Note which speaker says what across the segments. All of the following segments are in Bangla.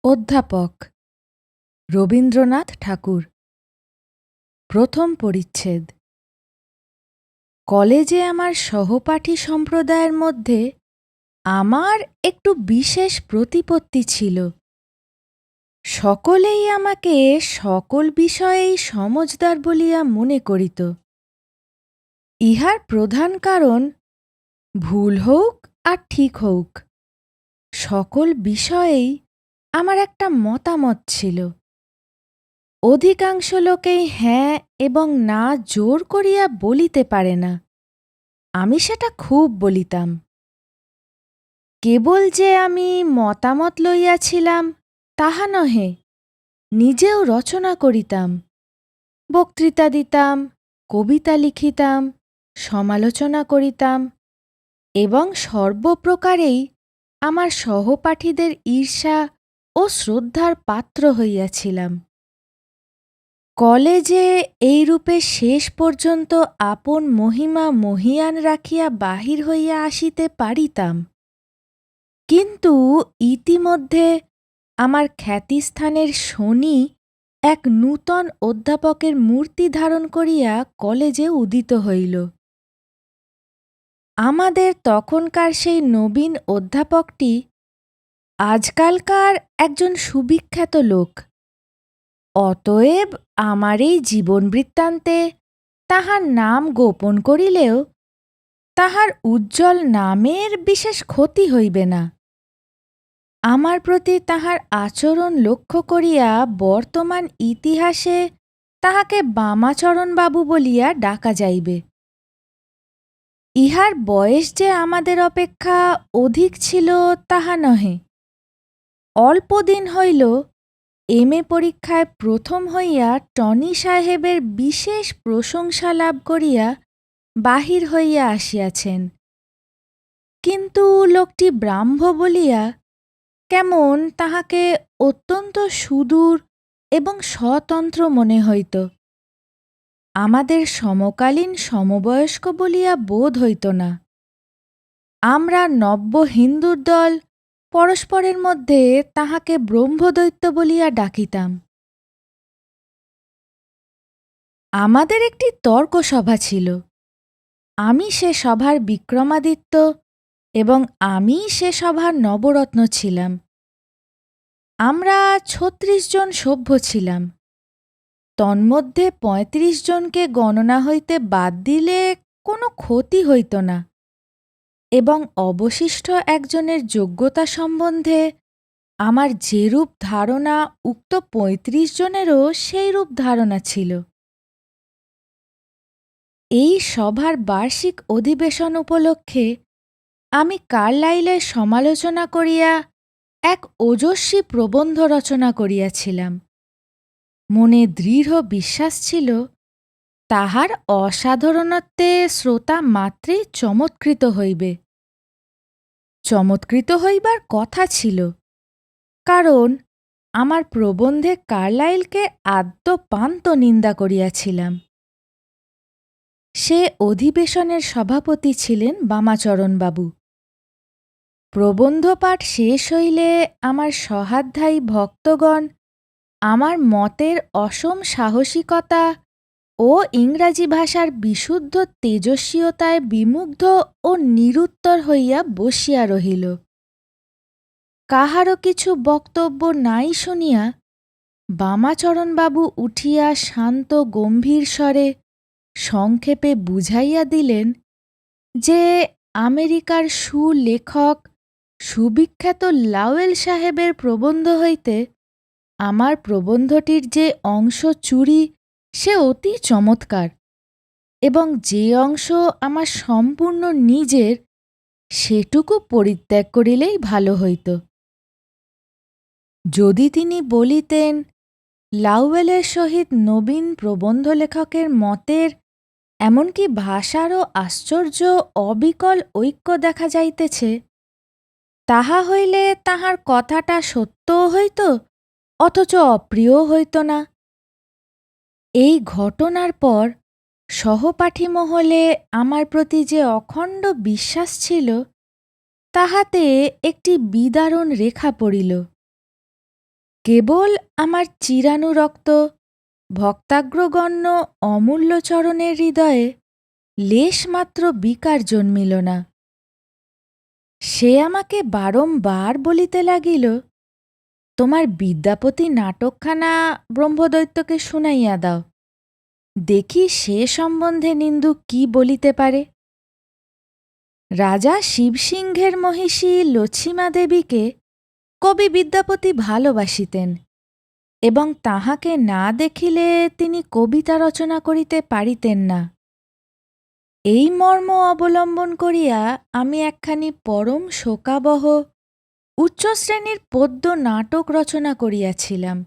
Speaker 1: অধ্যাপক রবীন্দ্রনাথ ঠাকুর। প্রথম পরিচ্ছেদ। কলেজে আমার সহপাঠী সম্প্রদায়ের মধ্যে আমার একটু বিশেষ প্রতিপত্তি ছিল। সকলেই আমাকে সকল বিষয়েই সমজদার বলিয়া মনে করিত। ইহার প্রধান কারণ, ভুল হউক আর ঠিক হউক, সকল বিষয়েই আমার একটা মতামত ছিল। অধিকাংশ লোকেই হ্যাঁ এবং না জোর করিয়া বলিতে পারে না, আমি সেটা খুব বলিতাম। কেবল যে আমি মতামত লইয়াছিলাম তাহা নহে, নিজেও রচনা করিতাম, বক্তৃতা দিতাম, কবিতা লিখিতাম, সমালোচনা করিতাম এবং সর্বপ্রকারেই আমার সহপাঠীদের ঈর্ষা ও শ্রদ্ধার পাত্র হইয়াছিলাম। কলেজে এইরূপে শেষ পর্যন্ত আপন মহিমা মহীয়ান রাখিয়া বাহির হইয়া আসিতে পারিতাম, কিন্তু ইতিমধ্যে আমার খ্যাতিস্থানের শনি এক নূতন অধ্যাপকের মূর্তি ধারণ করিয়া কলেজে উদিত হইল। আমাদের তখনকার সেই নবীন অধ্যাপকটি আজকালকার একজন সুবিখ্যাত লোক। অতএব আমার এই জীবনবৃত্তান্তে তাহার নাম গোপন করিলেও তাহার উজ্জ্বল নামের বিশেষ ক্ষতি হইবে না। আমার প্রতি তাহার আচরণ লক্ষ্য করিয়া বর্তমান ইতিহাসে তাহাকে বামাচরণবাবু বলিয়া ডাকা যাইবে। ইহার বয়স যে আমাদের অপেক্ষা অধিক ছিল তাহা নহে। অল্পদিন হইল এম.এ. পরীক্ষায় প্রথম হইয়া টনি সাহেবের বিশেষ প্রশংসা লাভ করিয়া বাহির হইয়া আসিয়াছেন, কিন্তু লোকটি ব্রাহ্ম বলিয়া কেমন তাহাকে অত্যন্ত সুদূর এবং স্বতন্ত্র মনে হইত। আমাদের সমকালীন সমবয়স্ক বলিয়া বোধ হইত না। আমরা নব্য হিন্দুর দল পরস্পরের মধ্যে তাহাকে ব্রহ্মদৈত্য বলিয়া ডাকিতাম। আমাদের একটি তর্ক সভা ছিল। আমি সে সভার বিক্রমাদিত্য এবং আমি সে সভার নবরত্ন ছিলাম। আমরা ৩৬ জন সভ্য ছিলাম। তন্মধ্যে ৩৫ জনকে গণনা হইতে বাদ দিলে কোনো ক্ষতি হইত না এবং অবশিষ্ট একজনের যোগ্যতা সম্বন্ধে আমার যেরূপ ধারণা উক্ত ৩৫ জনেরও সেইরূপ ধারণা ছিল। এই সভার বার্ষিক অধিবেশন উপলক্ষে আমি কার্লাইলের সমালোচনা করিয়া এক ওজস্বী প্রবন্ধ রচনা করিয়াছিলাম। মনে দৃঢ় বিশ্বাস ছিল তাহার অসাধারণত্বে শ্রোতা মাত্রেই চমৎকৃত হইবে। চমৎকৃত হইবার কথা ছিল, কারণ আমার প্রবন্ধে কার্লাইলকে আদ্যপান্ত নিন্দা করিয়াছিলাম। সে অধিবেশনের সভাপতি ছিলেন বামাচরণবাবু। প্রবন্ধ পাঠ শেষ হইলে আমার সহাধ্যায়ী ভক্তগণ আমার মতের অসম সাহসিকতা ও ইংরাজি ভাষার বিশুদ্ধ তেজস্বীয়তায় বিমুগ্ধ ও নিরুত্তর হইয়া বসিয়া রহিল। কাহারও কিছু বক্তব্য নাই শুনিয়া বামাচরণবাবু উঠিয়া শান্ত গম্ভীর স্বরে সংক্ষেপে বুঝাইয়া দিলেন যে আমেরিকার সুলেখক সুবিখ্যাত লাওয়েল সাহেবের প্রবন্ধ হইতে আমার প্রবন্ধটির যে অংশ চুরি সে অতি চমৎকার এবং যে অংশ আমার সম্পূর্ণ নিজের সেটুকু পরিত্যাগ করিলেই ভালো হইত। যদি তিনি বলিতেন লাওয়েলের সহিত নবীন প্রবন্ধ লেখকের মতের এমনকি ভাষারও আশ্চর্য অবিকল ঐক্য দেখা যাইতেছে, তাহা হইলে তাহার কথাটা সত্যও হইত অথচ অপ্রিয়ও হইত না। এই ঘটনার পর সহপাঠী মহলে আমার প্রতি যে অখণ্ড বিশ্বাস ছিল তাহাতে একটি বিদারণ রেখা পড়িল। কেবল আমার চিরানুরক্ত ভক্তাগ্রগণ্য অমূল্য চরণের হৃদয়ে লেশমাত্র বিকার জন্মিল না। সে আমাকে বারংবার বলিতে লাগিল, তোমার বিদ্যাপতি নাটকখানা ব্রহ্মদৈত্যকে শুনাইয়া দাও, দেখি সে সম্বন্ধে নিন্দুক কি বলিতে পারে। রাজা শিবসিংহের মহিষী লছিমা দেবীকে কবি বিদ্যাপতি ভালোবাসিতেন এবং তাহাকে না দেখিলে তিনি কবিতা রচনা করিতে পারিতেন না। এই মর্ম অবলম্বন করিয়া আমি একখানি পরম শোকাবহ উচ্চশ্রেণীর পদ্য নাটক রচনা করিয়াছিলাম।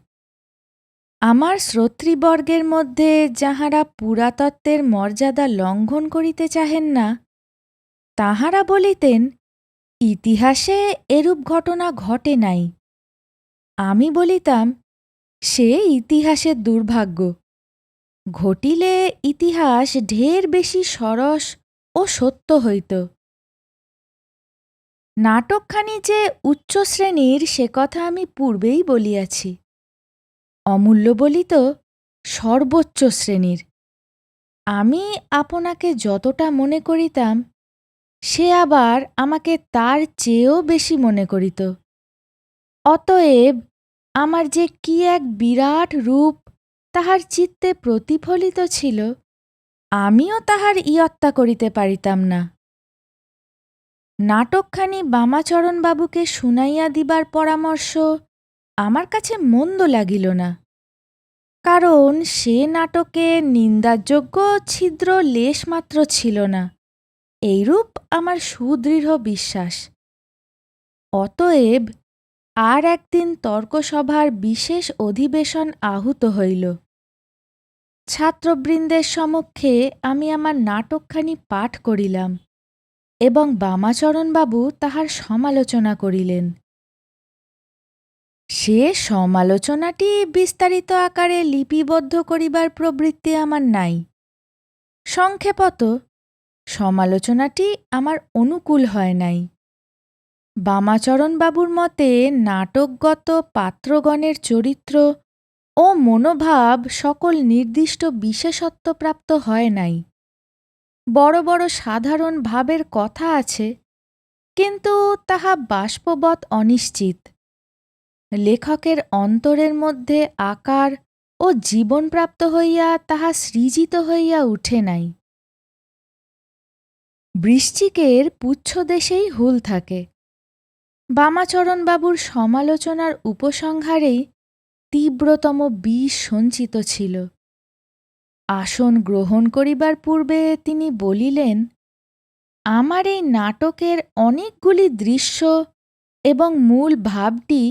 Speaker 1: আমার শ্রোতৃবর্গের মধ্যে যাহারা পুরাতত্ত্বের মর্যাদা লঙ্ঘন করিতে চাহেন না, তাহারা বলিতেন ইতিহাসে এরূপ ঘটনা ঘটে নাই। আমি বলিতাম সে ইতিহাসের দুর্ভাগ্য, ঘটিলে ইতিহাস ঢের বেশি সরস ও সত্য হইত। নাটকখানি যে উচ্চশ্রেণীর সে কথা আমি পূর্বেই বলিয়াছি। অমূল্য বলিত সর্বোচ্চ শ্রেণীর। আমি আপনাকে যতটা মনে করিতাম, সে আবার আমাকে তার চেয়েও বেশি মনে করিত। অতএব আমার যে কি এক বিরাট রূপ তাহার চিত্তে প্রতিফলিত ছিল, আমিও তাহার ইয়ত্তা করিতে পারিতাম না। নাটকখানি বামাচরণবাবুকে শুনাইয়া দিবার পরামর্শ আমার কাছে মন্দ লাগিল না, কারণ সে নাটকে নিন্দাযোগ্য ছিদ্র লেশমাত্র ছিল না, এইরূপ আমার সুদৃঢ় বিশ্বাস। অতএব আর একদিন তর্কসভার বিশেষ অধিবেশন আহুত হইল। ছাত্রবৃন্দের সমক্ষে আমি আমার নাটকখানি পাঠ করিলাম এবং বামাচরণবাবু তাহার সমালোচনা করিলেন। সে সমালোচনাটি বিস্তারিত আকারে লিপিবদ্ধ করিবার প্রবৃত্তি আমার নাই। সংক্ষেপত সমালোচনাটি আমার অনুকূল হয় নাই। বামাচরণবাবুর মতে নাটকগত পাত্রগণের চরিত্র ও মনোভাব সকল নির্দিষ্ট বিশেষত্বপ্রাপ্ত হয় নাই। বড় বড় সাধারণ ভাবের কথা আছে, কিন্তু তাহা বাষ্পবৎ অনিশ্চিত। লেখকের অন্তরের মধ্যে আকার ও জীবনপ্রাপ্ত হইয়া তাহা সৃজিত হইয়া উঠে নাই। বৃশ্চিকের পুচ্ছদেশেই হুল থাকে। বামাচরণবাবুর সমালোচনার উপসংহারেই তীব্রতম বিষ সঞ্চিত ছিল। আসন গ্রহণ করিবার পূর্বে তিনি বলিলেন, আমার এই নাটকের অনেকগুলি দৃশ্য এবং মূল ভাবটি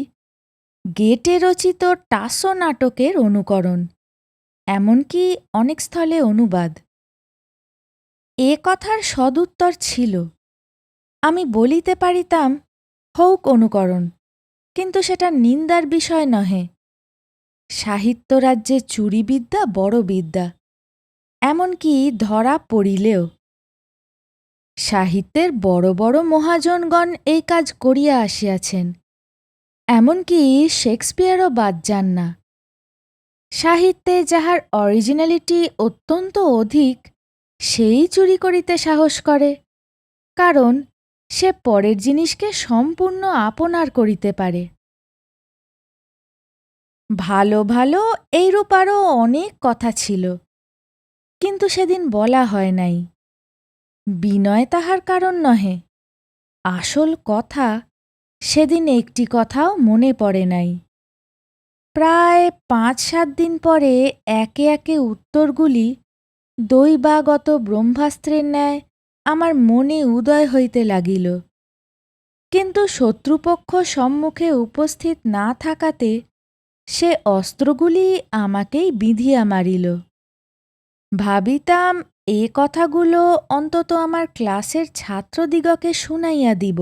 Speaker 1: গেটে রচিত টাসো নাটকের অনুকরণ, এমনকি অনেক স্থলে অনুবাদ। এ কথার সদুত্তর ছিল, আমি বলিতে পারিতাম হউক অনুকরণ, কিন্তু সেটা নিন্দার বিষয় নহে। সাহিত্যরাজ্যে চুরিবিদ্যা বড় বিদ্যা, এমনকি ধরা পড়িলেও। সাহিত্যের বড় বড় মহাজনগণ এই কাজ করিয়া আসিয়াছেন, এমনকি শেক্সপিয়ারও বাদ যান না। সাহিত্যে যাহার অরিজিনালিটি অত্যন্ত অধিক, সেই চুরি করিতে সাহস করে, কারণ সে পরের জিনিসকে সম্পূর্ণ আপনার করিতে পারে। ভালো ভালো এইরূপ আরও অনেক কথা ছিল, কিন্তু সেদিন বলা হয় নাই। বিনয় তাহার কারণ নহে, আসল কথা সেদিন একটি কথাও মনে পড়ে নাই। প্রায় ৫-৭ দিন পরে একে একে উত্তরগুলি দৈবাগত ব্রহ্মাস্ত্রের ন্যায় আমার মনে উদয় হইতে লাগিল, কিন্তু শত্রুপক্ষ সম্মুখে উপস্থিত না থাকাতে সে অস্ত্রগুলি আমাকেই বিঁধিয়া মারিল। ভাবিতাম এ কথাগুলো অন্তত আমার ক্লাসের ছাত্রদিগকে শুনাইয়া দিব,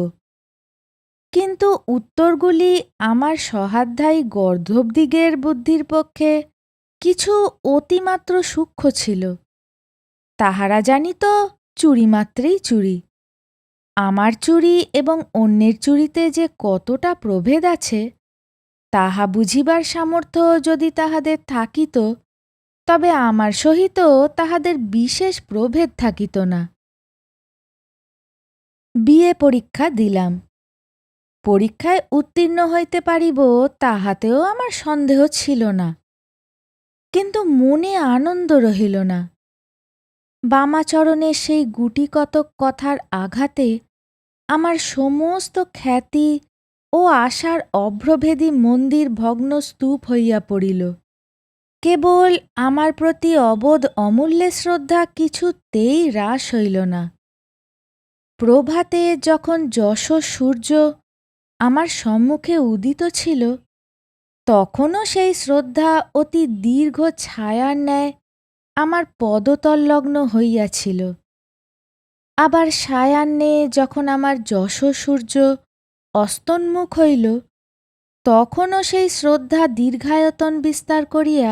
Speaker 1: কিন্তু উত্তরগুলি আমার সহাধ্যায়ী গর্ধবদিগের বুদ্ধির পক্ষে কিছু অতিমাত্র সূক্ষ্ম ছিল। তাহারা জানিত চুরিমাত্রেই চুরি। আমার চুরি এবং অন্যের চুরিতে যে কতটা প্রভেদ আছে, তাহা বুঝিবার সামর্থ্য যদি তাহাদের থাকিত, তবে আমার সহিত তাহাদের বিশেষ প্রভেদ থাকিত না। বিএ পরীক্ষা দিলাম। পরীক্ষায় উত্তীর্ণ হইতে পারিব তাহাতেও আমার সন্দেহ ছিল না, কিন্তু মনে আনন্দ রহিল না। বামাচরণের সেই গুটিকতক কথার আঘাতে আমার সমস্ত খ্যাতি ও আশার অভ্রভেদী মন্দির ভগ্ন স্তূপ হইয়া পড়িল। কেবল আমার প্রতি অবোধ অমূল্যের শ্রদ্ধা কিছুতেই হ্রাস হইল না। প্রভাতে যখন যশঃ সূর্য আমার সম্মুখে উদিত ছিল, তখনও সেই শ্রদ্ধা অতি দীর্ঘ ছায়ার ন্যায় আমার পদতললগ্ন হইয়াছিল। আবার সায়াহ্নে যখন আমার যশঃ সূর্য অস্তন্মুখ হইল, তখনও সেই শ্রদ্ধা দীর্ঘায়তন বিস্তার করিয়া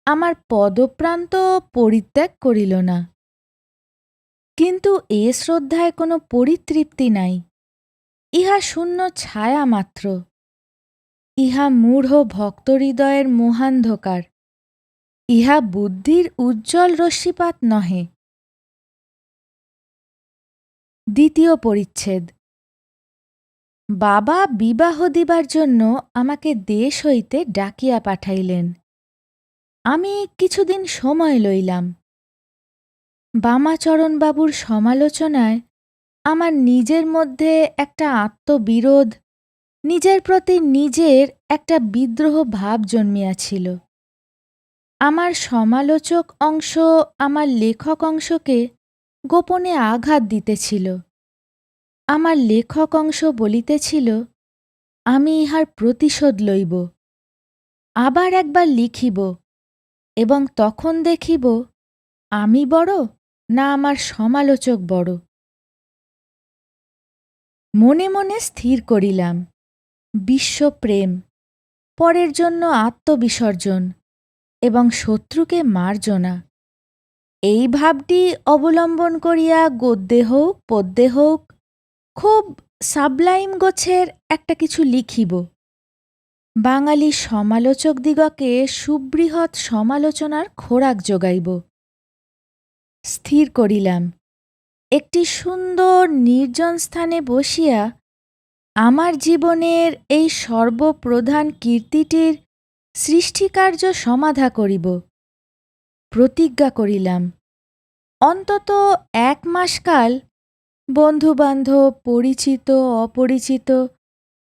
Speaker 1: আমার পদপ্রান্ত পরিত্যাগ করিল না। কিন্তু এ শ্রদ্ধায় কোনো পরিতৃপ্তি নাই। ইহা শূন্য ছায়া মাত্র। ইহা মূঢ় ভক্তহৃদয়ের মোহান্ধকার। ইহা বুদ্ধির উজ্জ্বল রশ্মিপাত নহে। দ্বিতীয় পরিচ্ছেদ। বাবা বিবাহ দিবার জন্য আমাকে দেশ হইতে ডাকিয়া পাঠাইলেন। আমি কিছুদিন সময় লইলাম। বামাচরণবাবুর সমালোচনায় আমার নিজের মধ্যে একটা আত্মবিরোধ, নিজের প্রতি নিজের একটা বিদ্রোহ ভাব জন্মিয়াছিল। আমার সমালোচক অংশ আমার লেখক অংশকে গোপনে আঘাত দিতেছিল। আমার লেখক অংশ বলিতেছিল, আমি ইহার প্রতিশোধ লইব, আবার একবার লিখিব, এবং তখন দেখিব আমি বড় না আমার সমালোচক বড়। মনে মনে স্থির করিলাম, বিশ্বপ্রেম, পরের জন্য আত্মবিসর্জন এবং শত্রুকে মার্জনা, এই ভাবটি অবলম্বন করিয়া গদ্যে হোক পদ্যে হোক খুব সাবলাইম গোছের একটা কিছু লিখিব। বাঙালি সমালোচকদিগকে সুবৃহৎ সমালোচনার খোরাক যোগাইব। স্থির করিলাম, একটি সুন্দর নির্জন স্থানে বসিয়া আমার জীবনের এই সর্বপ্রধান কীর্তিটির সৃষ্টিকার্য সমাধা করিব। প্রতিজ্ঞা করিলাম, অন্তত 1 মাসকাল বন্ধুবান্ধব, পরিচিত অপরিচিত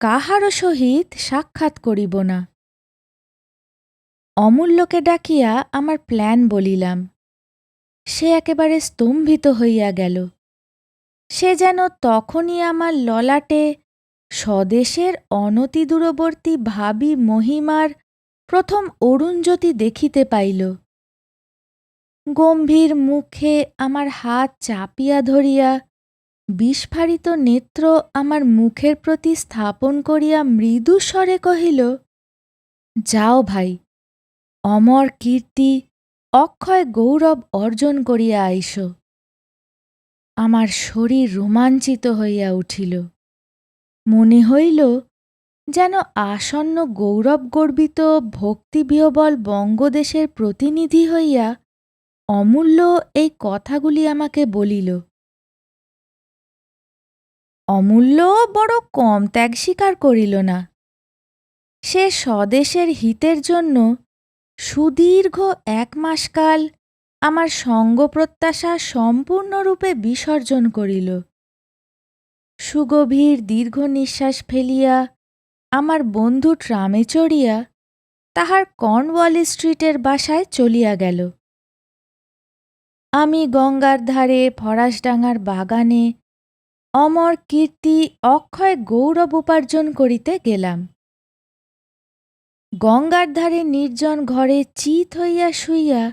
Speaker 1: কাহারও সহিত সাক্ষাৎ করিব না। অমূল্যকে ডাকিয়া আমার প্ল্যান বলিলাম। সে একেবারে স্তম্ভিত হইয়া গেল। সে যেন তখনই আমার ললাটে স্বদেশের অনতিদূরবর্তী ভাবী মহিমার প্রথম অরুণজ্যোতি দেখিতে পাইল। গম্ভীর মুখে আমার হাত চাপিয়া ধরিয়া বিস্ফারিত নেত্র আমার মুখের প্রতি স্থাপন করিয়া মৃদু স্বরে কহিল, যাও ভাই, অমর কীর্তি অক্ষয় গৌরব অর্জন করিয়া আইস। আমার শরীর রোমাঞ্চিত হইয়া উঠিল। মনে হইল যেন আসন্ন গৌরবগর্বিত ভক্তিবিহ্বল বঙ্গদেশের প্রতিনিধি হইয়া অমূল্য এই কথাগুলি আমাকে বলিল। অমূল্য বড় কম ত্যাগ স্বীকার করিল না। সে স্বদেশের হিতের জন্য সুদীর্ঘ 1 মাসকাল আমার সঙ্গপ্রত্যাশা সম্পূর্ণরূপে বিসর্জন করিল। সুগভীর দীর্ঘ নিঃশ্বাস ফেলিয়া আমার বন্ধু ট্রামে চড়িয়া তাহার কর্নওয়ালিস স্ট্রিটের বাসায় চলিয়া গেল। আমি গঙ্গার ধারে ফরাসডাঙ্গার বাগানে অমর কীর্তি অক্ষয় গৌরব উপার্জন করিতে গেলাম। গঙ্গার ধারে নির্জন ঘরে চিত হইয়া শুইয়া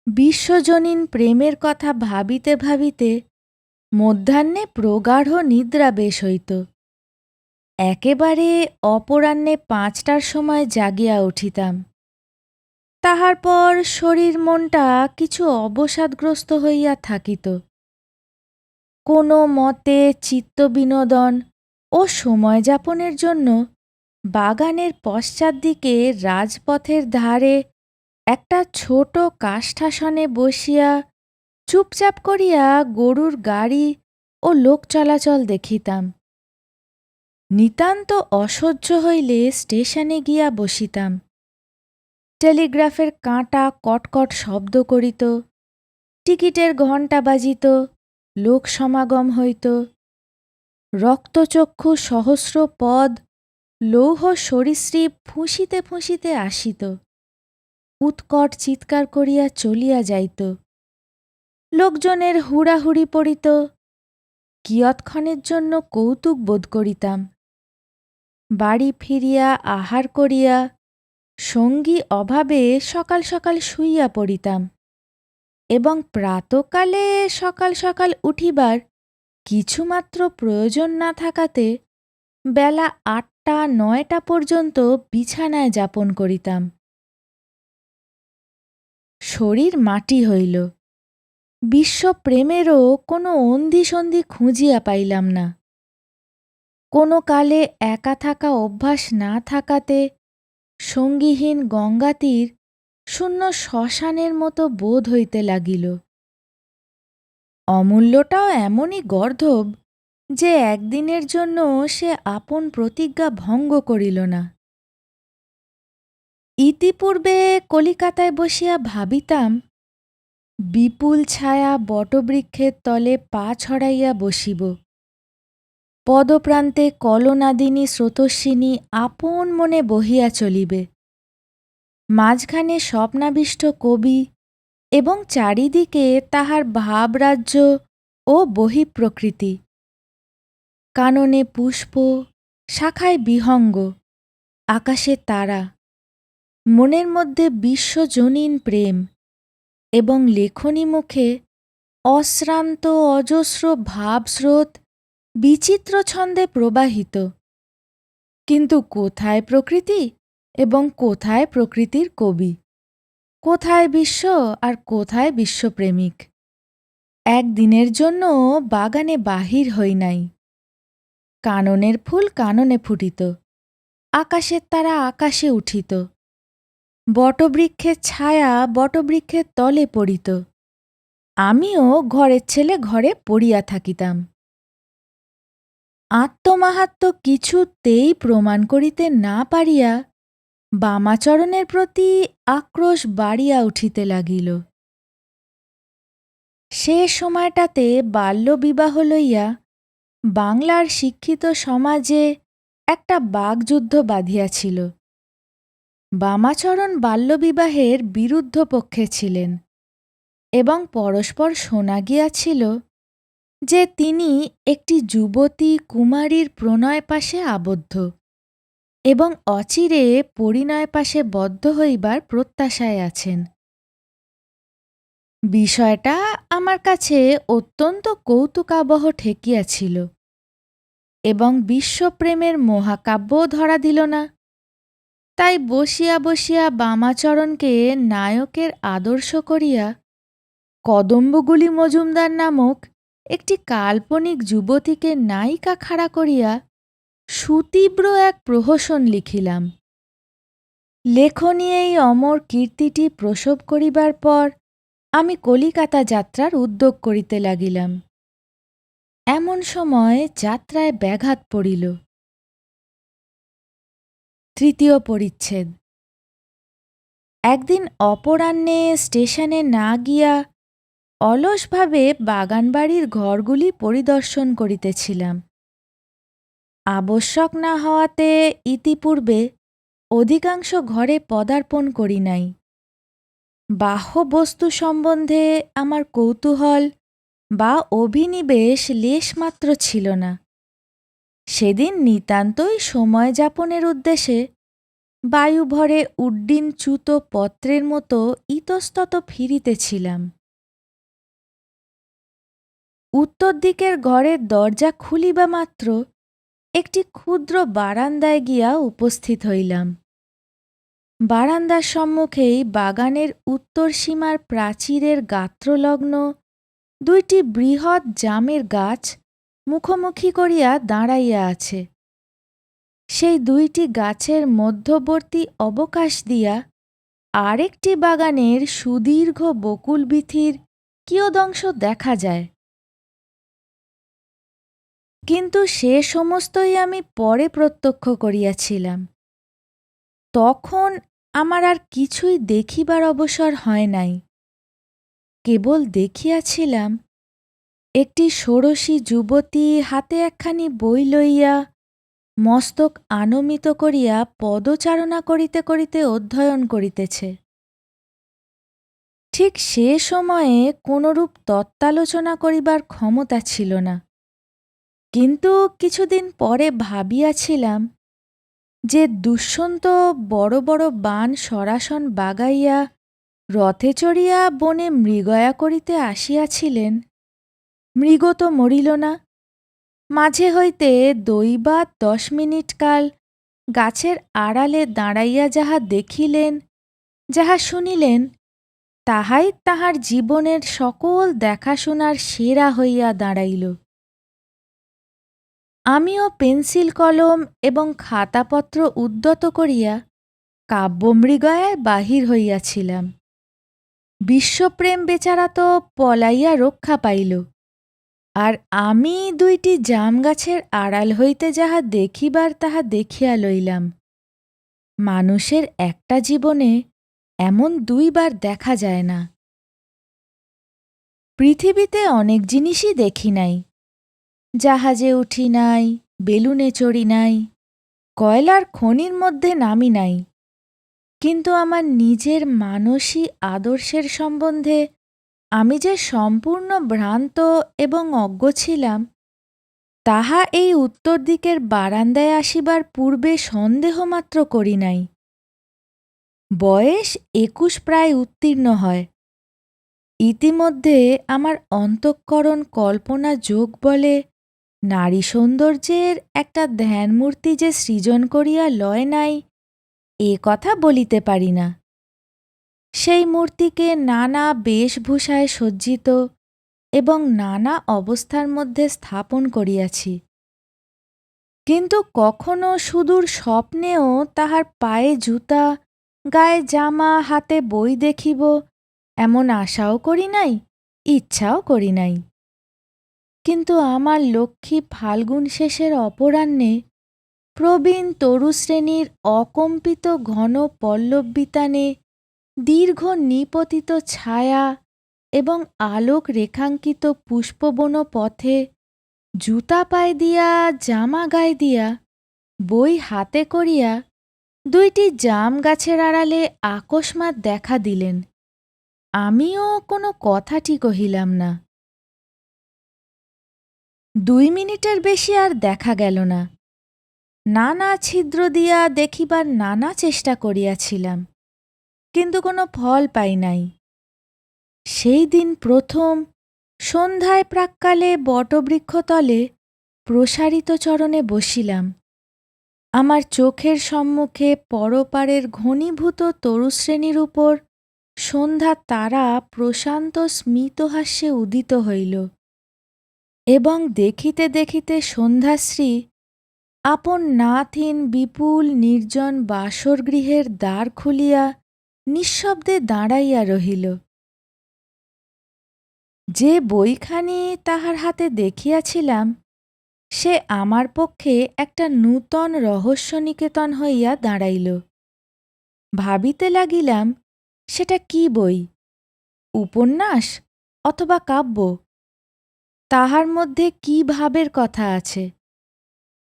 Speaker 1: বিশ্বজনীন প্রেমের কথা ভাবিতে ভাবিতে মধ্যাহ্নে প্রগাঢ় নিদ্রা বেশ হইত। একেবারে অপরাহ্নে 5টার সময় জাগিয়া উঠিতাম। তাহার পর শরীর মনটা কিছু অবসাদগ্রস্ত হইয়া থাকিত। কোনো মতে চিত্তবিনোদন ও সময় যাপনের জন্য বাগানের পশ্চাৎ দিকে রাজপথের ধারে একটা ছোট কাষ্ঠাসনে বসিয়া চুপচাপ করিয়া গরুর গাড়ি ও লোক চলাচল দেখিতাম। নিতান্ত অসহ্য হইলে স্টেশনে গিয়া বসিতাম। টেলিগ্রাফের কাঁটা কটকট শব্দ করিত, টিকিটের ঘণ্টা বাজিত, লোক সমাগম হইত। রক্তচক্ষু সহস্র পদ লৌহ সরীসৃপ ফুঁসিতে ফুঁসিতে আসিত, উৎকট চিৎকার করিয়া চলিয়া যাইত। লোকজনের হুড়াহুড়ি পড়িত। কিয়ৎক্ষণের জন্য কৌতুক বোধ করিতাম। বাড়ি ফিরিয়া আহার করিয়া সঙ্গী অভাবে সকাল সকাল শুইয়া পড়িতাম এবং প্রাতকালে সকাল সকাল উঠিবার কিছুমাত্র প্রয়োজন না থাকাতে বেলা ৮টা-৯টা পর্যন্ত বিছানায় যাপন করিতাম। শরীর মাটি হইল। বিশ্বপ্রেমেরও কোনো অন্ধিসন্ধি খুঁজিয়া পাইলাম না। কোনো কালে একা থাকা অভ্যাস না থাকাতে সঙ্গীহীন গঙ্গাতীর শূন্য শ্মশানের মতো বোধ হইতে লাগিল। অমূল্যটাও এমনই গর্দভ যে একদিনের জন্য সে আপন প্রতিজ্ঞা ভঙ্গ করিল না। ইতিপূর্বে কলিকাতায় বসিয়া ভাবিতাম, বিপুল ছায়া বটবৃক্ষের তলে পা ছড়াইয়া বসিব। পদপ্রান্তে কলনাদিনী স্রোতস্বিনী আপন মনে বহিয়া চলিবে। মাঝখানে স্বপ্নাবিষ্ট কবি এবং চারিদিকে তাহার ভাবরাজ্য ও বহিঃপ্রকৃতি। কাননে পুষ্প, শাখায় বিহঙ্গ, আকাশে তারা, মনের মধ্যে বিশ্বজনীন প্রেম এবং লেখনী মুখে অশ্রান্ত অজস্র ভাবস্রোত বিচিত্র ছন্দে প্রবাহিত। কিন্তু কোথায় প্রকৃতি এবং কোথায় প্রকৃতির কবি? কোথায় বিশ্ব আর কোথায় বিশ্বপ্রেমিক? একদিনের জন্য বাগানে বাহির হই নাই। কাননের ফুল কাননে ফুটিত, আকাশের তারা আকাশে উঠিত, বটবৃক্ষের ছায়া বটবৃক্ষের তলে পড়িত। আমিও ঘরের ছেলে ঘরে পড়িয়া থাকিতাম। আত্মমাহাত্ম্য কিছুতেই প্রমাণ করিতে না পারিয়া বামাচরণের প্রতি আক্রোশ বাড়িয়া উঠিতে লাগিল। সে সময়টাতে বাল্যবিবাহ লইয়া বাংলার শিক্ষিত সমাজে একটা বাগযুদ্ধ বাধিয়াছিল। বামাচরণ বাল্যবিবাহের বিরুদ্ধ পক্ষে ছিলেন এবং পরস্পর শোনা গিয়াছিল যে তিনি একটি যুবতী কুমারীর প্রণয়পাশে আবদ্ধ এবং অচিরে পরিণয়পাশে বদ্ধ হইবার প্রত্যাশায় আছেন। বিষয়টা আমার কাছে অত্যন্ত কৌতুকাবহ ঠেকিয়াছিল এবং বিশ্বপ্রেমের মহাকাব্যও ধরা দিল না। তাই বসিয়া বসিয়া বামাচরণকে নায়কের আদর্শ করিয়া কদম্বগুলি মজুমদার নামক একটি কাল্পনিক যুবতীকে নায়িকা খাড়া করিয়া সুতীব্র এক প্রহসন লিখিলাম। লেখনী এই অমর কীর্তিটি প্রসব করিবার পর আমি কলিকাতা যাত্রার উদ্যোগ করিতে লাগিলাম। এমন সময় যাত্রায় ব্যাঘাত পড়িল। তৃতীয় পরিচ্ছেদ। একদিন অপরাহ্নে স্টেশনে না গিয়া অলসভাবে বাগানবাড়ির ঘরগুলি পরিদর্শন করিতেছিলাম। আবশ্যক না হওয়াতে ইতিপূর্বে অধিকাংশ ঘরে পদার্পণ করি নাই। বাহ্য বস্তু সম্বন্ধে আমার কৌতূহল বা অভিনিবেশ লেশমাত্র ছিল না। সেদিন নিতান্তই সময় যাপনের উদ্দেশ্যে বায়ুভরে উড্ডীন চ্যুত পত্রের মতো ইতস্তত ফিরিতেছিলাম। উত্তর দিকের ঘরের দরজা খুলিবা মাত্র একটি ক্ষুদ্র বারান্দায় গিয়া উপস্থিত হইলাম। বারান্দার সম্মুখেই বাগানের উত্তর সীমার প্রাচীরের গাত্রলগ্ন দুইটি বৃহৎ জামের গাছ মুখোমুখি করিয়া দাঁড়াইয়া আছে। সেই দুইটি গাছের মধ্যবর্তী অবকাশ দিয়া আরেকটি বাগানের সুদীর্ঘ বকুলবীথির কিয়দংশ দেখা যায়। কিন্তু সে সমস্তই আমি পরে প্রত্যক্ষ করিয়াছিলাম। তখন আমার আর কিছুই দেখিবার অবসর হয় নাই। কেবল দেখিয়াছিলাম একটি ষোড়শী যুবতী হাতে একখানি বই লইয়া মস্তক আনমিত করিয়া পদচারণা করিতে করিতে অধ্যয়ন করিতেছে। ঠিক সে সময়ে কোনরূপ তত্ত্বালোচনা করিবার ক্ষমতা ছিল না। কিন্তু কিছুদিন পরে ভাবিয়াছিলাম যে দুষ্যন্ত বড় বড় বাণ সরাসন বাগাইয়া রথে চড়িয়া বনে মৃগয়া করিতে আসিয়াছিলেন। মৃগ তো মরিল না। মাঝে হইতে দৈবাৎ 10 মিনিট কাল গাছের আড়ালে দাঁড়াইয়া যাহা দেখিলেন, যাহা শুনিলেন, তাহাই তাহার জীবনের সকল দেখাশোনার সেরা হইয়া দাঁড়াইল। আমিও পেন্সিল কলম এবং খাতাপত্র উদ্যত করিয়া কাব্যমৃগয়ায় বাহির হইয়াছিলাম। বিশ্বপ্রেম বেচারা তো পলাইয়া রক্ষা পাইল, আর আমি দুইটি জাম গাছের আড়াল হইতে যাহা দেখিবার তাহা দেখিয়া লইলাম। মানুষের একটা জীবনে এমন দুইবার দেখা যায় না। পৃথিবীতে অনেক জিনিসই দেখি নাই। জাহাজে উঠি নাই, বেলুনে চড়ি নাই, কয়লার খনির মধ্যে নামি নাই। কিন্তু আমার নিজের মানসী আদর্শের সম্বন্ধে আমি যে সম্পূর্ণ ভ্রান্ত এবং অজ্ঞ ছিলাম, তাহা এই উত্তর দিকের বারান্দায় আসিবার পূর্বে সন্দেহমাত্র করি নাই। বয়স 21 প্রায় উত্তীর্ণ হয়। ইতিমধ্যে আমার অন্তঃকরণ কল্পনা যোগ বলে নারী সৌন্দর্যের একটা ধ্যানমূর্তি যে সৃজন করিয়া লয় নাই, এ কথা বলিতে পারি না। সেই মূর্তিকে নানা বেশভূষায় সজ্জিত এবং নানা অবস্থার মধ্যে স্থাপন করিয়াছি। কিন্তু কখনো সুদূর স্বপ্নেও তাহার পায়ে জুতা, গায়ে জামা, হাতে বই দেখিব এমন আশাও করি নাই, ইচ্ছাও করি নাই। কিন্তু আমার লক্ষ্মী ফাল্গুন শেষের অপরাহ্নে প্রবীণ তরুশ্রেণীর অকম্পিত ঘন পল্লববিতানে দীর্ঘ নিপতিত ছায়া এবং আলোক রেখাঙ্কিত পুষ্পবন পথে জুতা পায়ে দিয়া, জামা গায়ে দিয়া, বই হাতে করিয়া দুইটি জাম গাছের আড়ালে আকস্মাৎ দেখা দিলেন। আমিও কোনো কথাটি কহিলাম না। 2 মিনিটের বেশি আর দেখা গেল না। নানা ছিদ্র দিয়া দেখিবার নানা চেষ্টা করিয়াছিলাম, কিন্তু কোনো ফল পাই নাই। সেই দিন প্রথম সন্ধ্যায় প্রাক্কালে বটবৃক্ষতলে প্রসারিত চরণে বসিলাম। আমার চোখের সম্মুখে পরপারের ঘনীভূত তরুশ্রেণীর উপর সন্ধ্যা তারা প্রশান্ত স্মিতহাস্যে উদিত হইল, এবং দেখিতে দেখিতে সন্ধ্যাশ্রী আপন নাথহীন বিপুল নির্জন বাসরগৃহের দ্বার খুলিয়া নিঃশব্দে দাঁড়াইয়া রহিল। যে বইখানি তাহার হাতে দেখিয়াছিলাম, সে আমার পক্ষে একটা নূতন রহস্যনিকেতন হইয়া দাঁড়াইল। ভাবিতে লাগিলাম, সেটা কি বই, উপন্যাস অথবা কাব্য? তাহার মধ্যে কি ভাবের কথা আছে?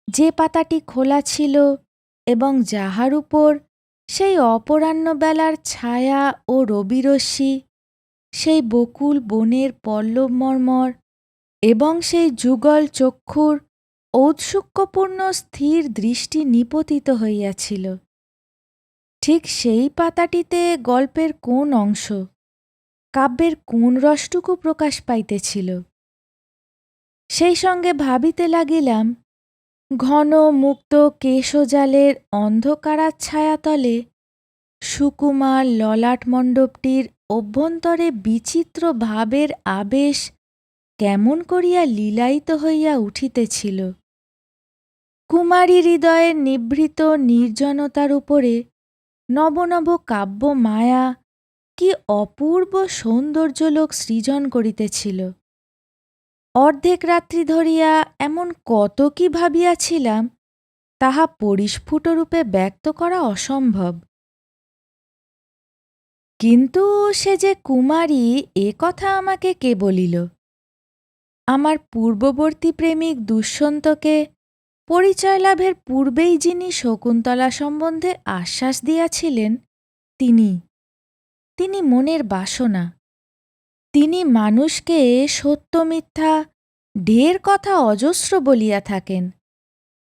Speaker 1: যে পাতাটি খোলা ছিল এবং যাহার উপর সেই অপরাহ্নবেলার ছায়া ও রবিরশ্মি, সেই বকুল বনের পল্লব মর্মর এবং সেই যুগল চক্ষুর ঔৎসুক্যপূর্ণ স্থির দৃষ্টি নিপতিত হইয়াছিল, ঠিক সেই পাতাটিতে গল্পের কোন অংশ, কাব্যের কোন রসটুকু প্রকাশ পাইতেছিল। সেই সঙ্গে ভাবিতে লাগিলাম, ঘন মুক্ত কেশজালের অন্ধকারাচ্ছায়াতলে সুকুমার ললাটমণ্ডপটির অভ্যন্তরে বিচিত্র ভাবের আবেশ কেমন করিয়া লীলায়িত হইয়া উঠিতেছিল। কুমারী হৃদয়ের নিভৃত নির্জনতার উপরে নব নব কাব্য মায়া কি অপূর্ব সৌন্দর্যলোক সৃজন করিতেছিল। অর্ধেক রাত্রি ধরিয়া এমন কত কি ভাবিয়াছিলাম, তাহা পরিস্ফুটরূপে ব্যক্ত করা অসম্ভব। কিন্তু সে যে কুমারী এ কথা আমাকে কে বলিল? আমার পূর্ববর্তী প্রেমিক দুষ্যন্তকে পরিচয় লাভের পূর্বেই যিনি শকুন্তলা সম্বন্ধে আশ্বাস দিয়াছিলেন, তিনি মনের বাসনা। তিনি মানুষকে সত্য মিথ্যা ঢের কথা অজস্র বলিয়া থাকেন।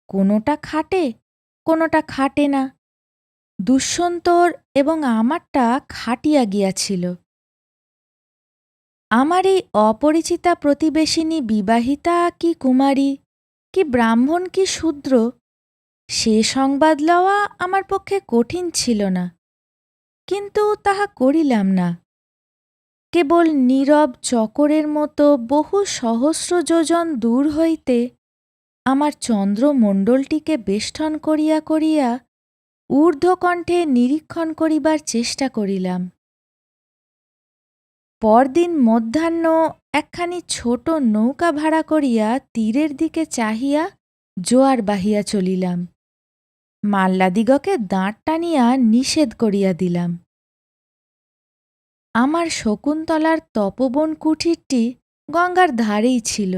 Speaker 1: কোনোটা খাটে, কোনোটা খাটে না। দুষ্যন্তর এবং আমারটা খাটিয়া গিয়াছিল। আমার এই অপরিচিতা প্রতিবেশিনী বিবাহিতা কি কুমারী, কি ব্রাহ্মণ কি শূদ্র, সে সংবাদ লওয়া আমার পক্ষে কঠিন ছিল না, কিন্তু তাহা করিলাম না। কেবল নীরব চকরের মতো বহু সহস্র যোজন দূর হইতে আমার চন্দ্রমণ্ডলটিকে বেষ্টন করিয়া করিয়া ঊর্ধ্বকণ্ঠে নিরীক্ষণ করিবার চেষ্টা করিলাম। পরদিন মধ্যাহ্ন একখানি ছোট নৌকা ভাড়া করিয়া তীরের দিকে চাহিয়া জোয়ার বাহিয়া চলিলাম। মাল্লাদিগকে দাঁড় টানিয়া নিষেধ করিয়া দিলাম। আমার শকুন্তলার তপোবন কুঠিরটি গঙ্গার ধারেই ছিল।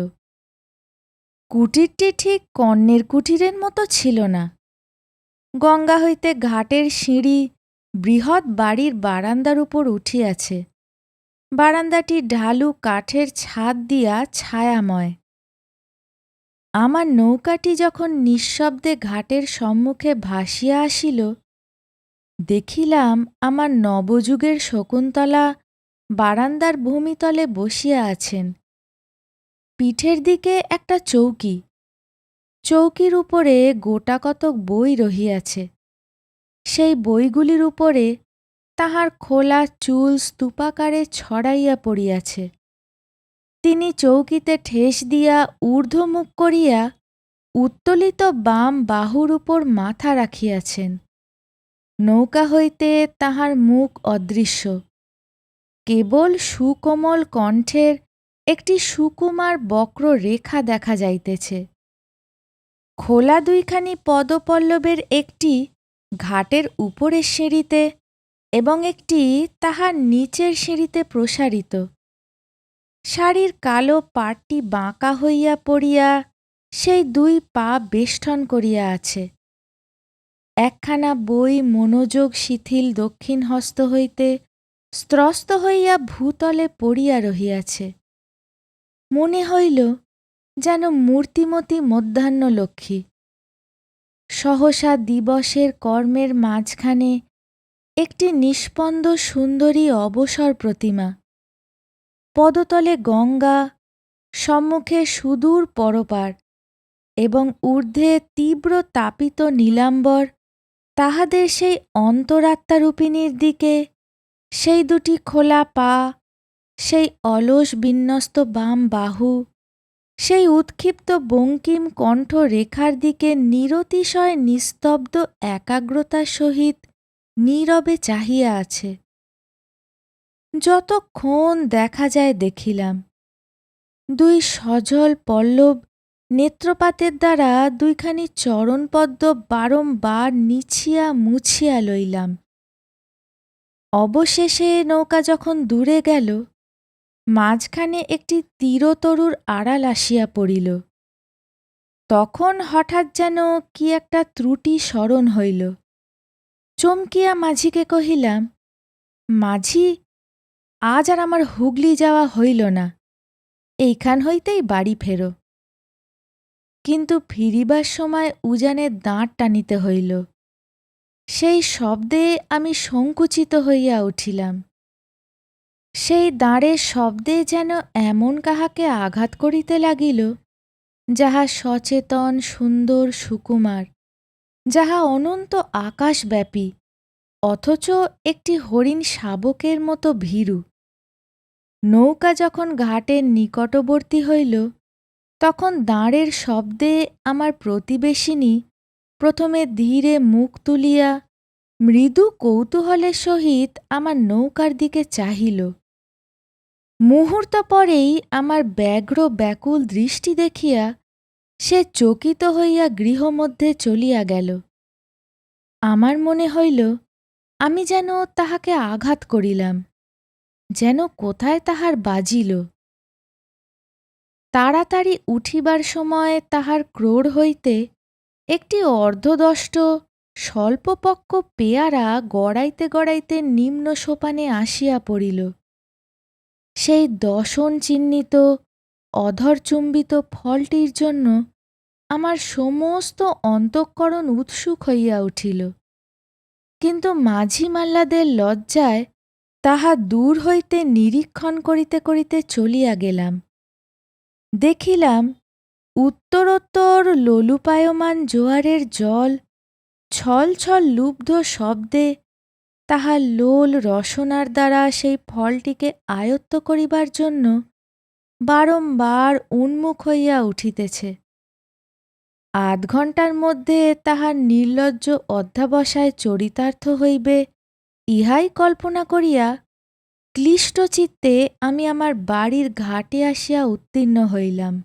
Speaker 1: কুটিরটি ঠিক কন্যের কুঠিরের মতো ছিল না। গঙ্গা হইতে ঘাটের সিঁড়ি বৃহৎ বাড়ির বারান্দার উপর উঠিয়াছে। বারান্দাটি ঢালু কাঠের ছাদ দিয়া ছায়াময়। আমার নৌকাটি যখন নিঃশব্দে ঘাটের সম্মুখে ভাসিয়া আসিল, দেখিলাম আমার নবযুগের শকুন্তলা বারান্দার ভূমিতলে বসিয়া আছেন। পিঠের দিকে একটা চৌকি, চৌকির উপরে গোটাকতক বই রহিয়াছে। সেই বইগুলির উপরে তাহার খোলা চুল স্তূপাকারে ছড়াইয়া পড়িয়াছে। তিনি চৌকিতে ঠেস দিয়া ঊর্ধ্বমুখ করিয়া উত্তোলিত বাম বাহুর উপর মাথা রাখিয়াছেন। নৌকা হইতে তাহার মুখ অদৃশ্য, কেবল সুকোমল কণ্ঠের একটি সুকুমার বক্র রেখা দেখা যাইতেছে। খোলা দুইখানি পদপল্লবের একটি ঘাটের উপরের সিঁড়িতে এবং একটি তাহার নিচের সিঁড়িতে প্রসারিত। শাড়ির কালো পাড়টি বাঁকা হইয়া পড়িয়া সেই দুই পা বেষ্টন করিয়া আছে। একখানা বই মনোযোগ শিথিল দক্ষিণ হস্ত হইতে স্ত্রস্ত হইয়া ভূতলে পড়িয়া রহিয়াছে। মনে হইল যেন মূর্তিমতী মধ্যাহ্নলক্ষ্মী। সহসা দিবসের কর্মের মাঝখানে একটি নিষ্পন্দ সুন্দরী অবসর প্রতিমা। পদতলে গঙ্গা, সম্মুখে সুদূর পরপার এবং ঊর্ধ্বে তীব্র তাপিত নীলাম্বর তাহাদের সেই অন্তরাত্মারূপিণীর দিকে সেই দুটি খোলা পা, সেই অলস বিন্যস্ত বাম বাহু, সেই উৎক্ষিপ্ত বঙ্কিম কণ্ঠ রেখার দিকে নিরতিশয় নিস্তব্ধ একাগ্রতার সহিত নীরবে চাহিয়া আছে। যতক্ষণ দেখা যায় দেখিলাম। দুই সজল পল্লব নেত্রপাতের দ্বারা দুইখানি চরণপদ্ম বারংবার নিছিয়া মুছিয়া লইলাম। অবশেষে নৌকা যখন দূরে গেল, মাঝখানে একটি তীরতরুর আড়াল আসিয়া পড়িল। তখন হঠাৎ যেন কি একটা ত্রুটি স্মরণ হইল। চমকিয়া মাঝিকে কহিলাম, মাঝি, আজ আর আমার হুগলি যাওয়া হইল না, এইখান হইতেই বাড়ি ফেরো। কিন্তু ফিরিবার সময় উজানের দাঁড় টানিতে হইল। সেই শব্দে আমি সংকুচিত হইয়া উঠিলাম। সেই দাঁড়ের শব্দে যেন এমন কাহাকে আঘাত করিতে লাগিল, যাহা সচেতন সুন্দর সুকুমার, যাহা অনন্ত আকাশব্যাপী, অথচ একটি হরিণ শাবকের মতো ভীরু। নৌকা যখন ঘাটের নিকটবর্তী হইল, তখন দাঁড়ের শব্দে আমার প্রতিবেশিনী প্রথমে ধীরে মুখ তুলিয়া মৃদু কৌতূহলের সহিত আমার নৌকার দিকে চাহিল। মুহূর্ত পরেই আমার ব্যগ্র ব্যাকুল দৃষ্টি দেখিয়া সে চকিত হইয়া গৃহমধ্যে চলিয়া গেল। আমার মনে হইল আমি যেন তাহাকে আঘাত করিলাম, যেন কোথায় তাহার বাজিল। তাড়াতাড়ি উঠিবার সময় তাহার ক্রোড় হইতে একটি অর্ধদষ্ট স্বল্পপক্ক পেয়ারা গড়াইতে গড়াইতে নিম্ন সোপানে আসিয়া পড়িল। সেই দশন চিহ্নিত অধরচুম্বিত ফলটির জন্য আমার সমস্ত অন্তঃকরণ উৎসুক হইয়া উঠিল, কিন্তু মাঝি মাল্লাদের লজ্জায় তাহা দূর হইতে নিরীক্ষণ করিতে করিতে চলিয়া গেলাম। দেখিলাম উত্তরোত্তর লোলুপায়মান জোয়ারের জল ছল ছল লুব্ধ শব্দে তাহার লোল রসনার দ্বারা সেই ফলটিকে আয়ত্ত করিবার জন্য বারংবার উন্মুখ হইয়া উঠিতেছে। আধ ঘণ্টার মধ্যে তাহার নির্লজ্জ অধ্যাবসায় চরিতার্থ হইবে ইহাই কল্পনা করিয়া ক্লিষ্ট চিত্তে আমি আমার বাড়ির ঘাটে আসিয়া উত্তীর্ণ হইলাম।